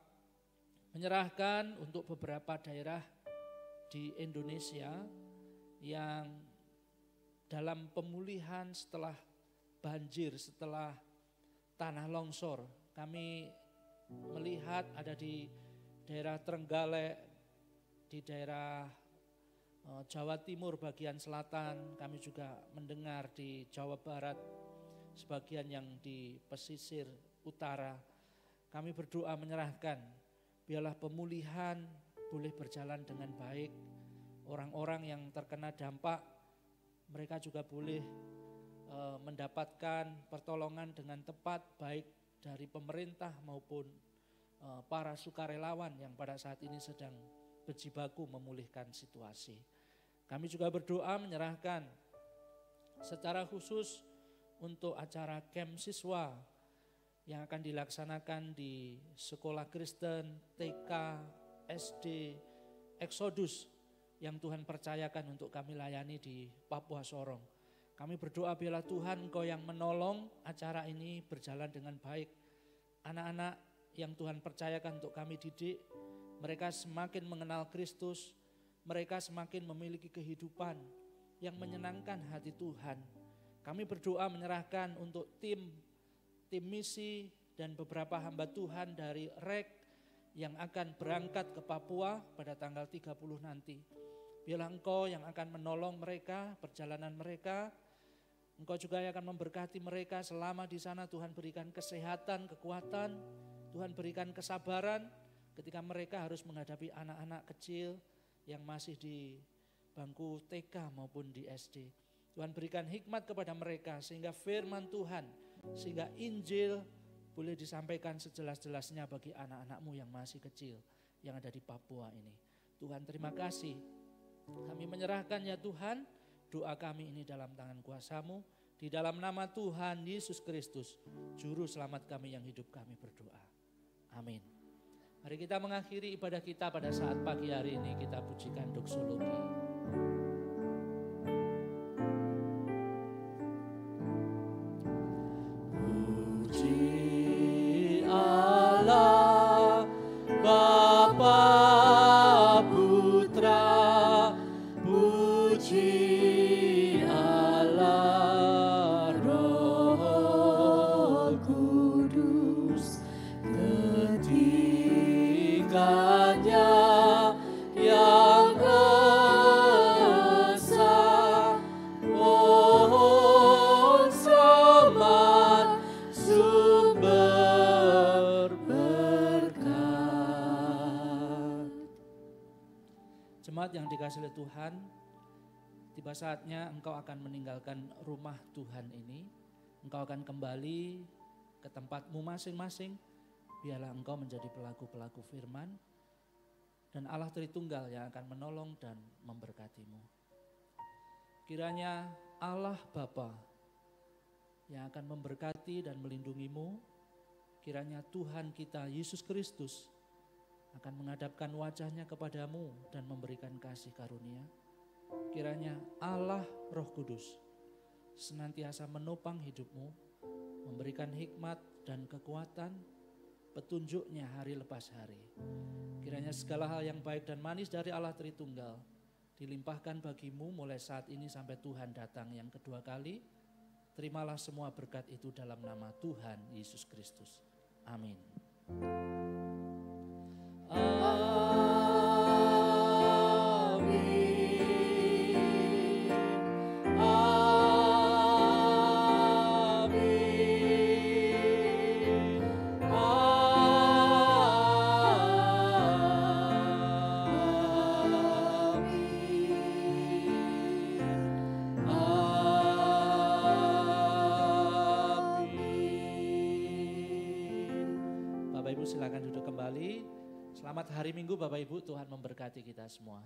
menyerahkan untuk beberapa daerah di Indonesia yang dalam pemulihan setelah banjir, setelah tanah longsor. Kami melihat ada di daerah Trenggalek, di daerah Jawa Timur bagian selatan, kami juga mendengar di Jawa Barat, sebagian yang di pesisir utara. Kami berdoa menyerahkan, biarlah pemulihan boleh berjalan dengan baik. Orang-orang yang terkena dampak, mereka juga boleh mendapatkan pertolongan dengan tepat, baik dari pemerintah maupun para sukarelawan yang pada saat ini sedang berjibaku memulihkan situasi. Kami juga berdoa menyerahkan secara khusus untuk acara camp siswa yang akan dilaksanakan di Sekolah Kristen, TK, SD, Exodus yang Tuhan percayakan untuk kami layani di Papua Sorong. Kami berdoa biarlah Tuhan Engkau yang menolong acara ini berjalan dengan baik. Anak-anak yang Tuhan percayakan untuk kami didik, mereka semakin mengenal Kristus, mereka semakin memiliki kehidupan yang menyenangkan hati Tuhan. Kami berdoa menyerahkan untuk tim misi dan beberapa hamba Tuhan dari REK yang akan berangkat ke Papua pada tanggal 30 nanti. Biarlah Engkau yang akan menolong mereka, perjalanan mereka. Engkau juga yang akan memberkati mereka selama di sana. Tuhan berikan kesehatan, kekuatan. Tuhan berikan kesabaran ketika mereka harus menghadapi anak-anak kecil yang masih di bangku TK maupun di SD. Tuhan berikan hikmat kepada mereka sehingga firman Tuhan, sehingga Injil boleh disampaikan sejelas-jelasnya bagi anak-anak-Mu yang masih kecil yang ada di Papua ini. Tuhan, terima kasih. Kami menyerahkan ya Tuhan, doa kami ini dalam tangan kuasa-Mu. Di dalam nama Tuhan Yesus Kristus, Juru Selamat kami yang hidup, kami berdoa. Amin. Mari kita mengakhiri ibadah kita pada saat pagi hari ini, kita pujikan doksologi. Puji Allah, Bapa Putra, puji Allah Roh Jemaat yang dikasihi oleh Tuhan, tiba saatnya engkau akan meninggalkan rumah Tuhan ini. Engkau akan kembali ke tempatmu masing-masing. Biarlah engkau menjadi pelaku-pelaku firman. Dan Allah Tritunggal yang akan menolong dan memberkatimu. Kiranya Allah Bapa yang akan memberkati dan melindungimu. Kiranya Tuhan kita Yesus Kristus akan menghadapkan wajahnya kepadamu dan memberikan kasih karunia. Kiranya Allah Roh Kudus senantiasa menopang hidupmu, memberikan hikmat dan kekuatan, petunjuknya hari lepas hari. Kiranya segala hal yang baik dan manis dari Allah Tritunggal dilimpahkan bagimu mulai saat ini sampai Tuhan datang yang kedua kali. Terimalah semua berkat itu dalam nama Tuhan Yesus Kristus. Amin. Silakan duduk kembali. Selamat hari Minggu Bapak Ibu, Tuhan memberkati kita semua.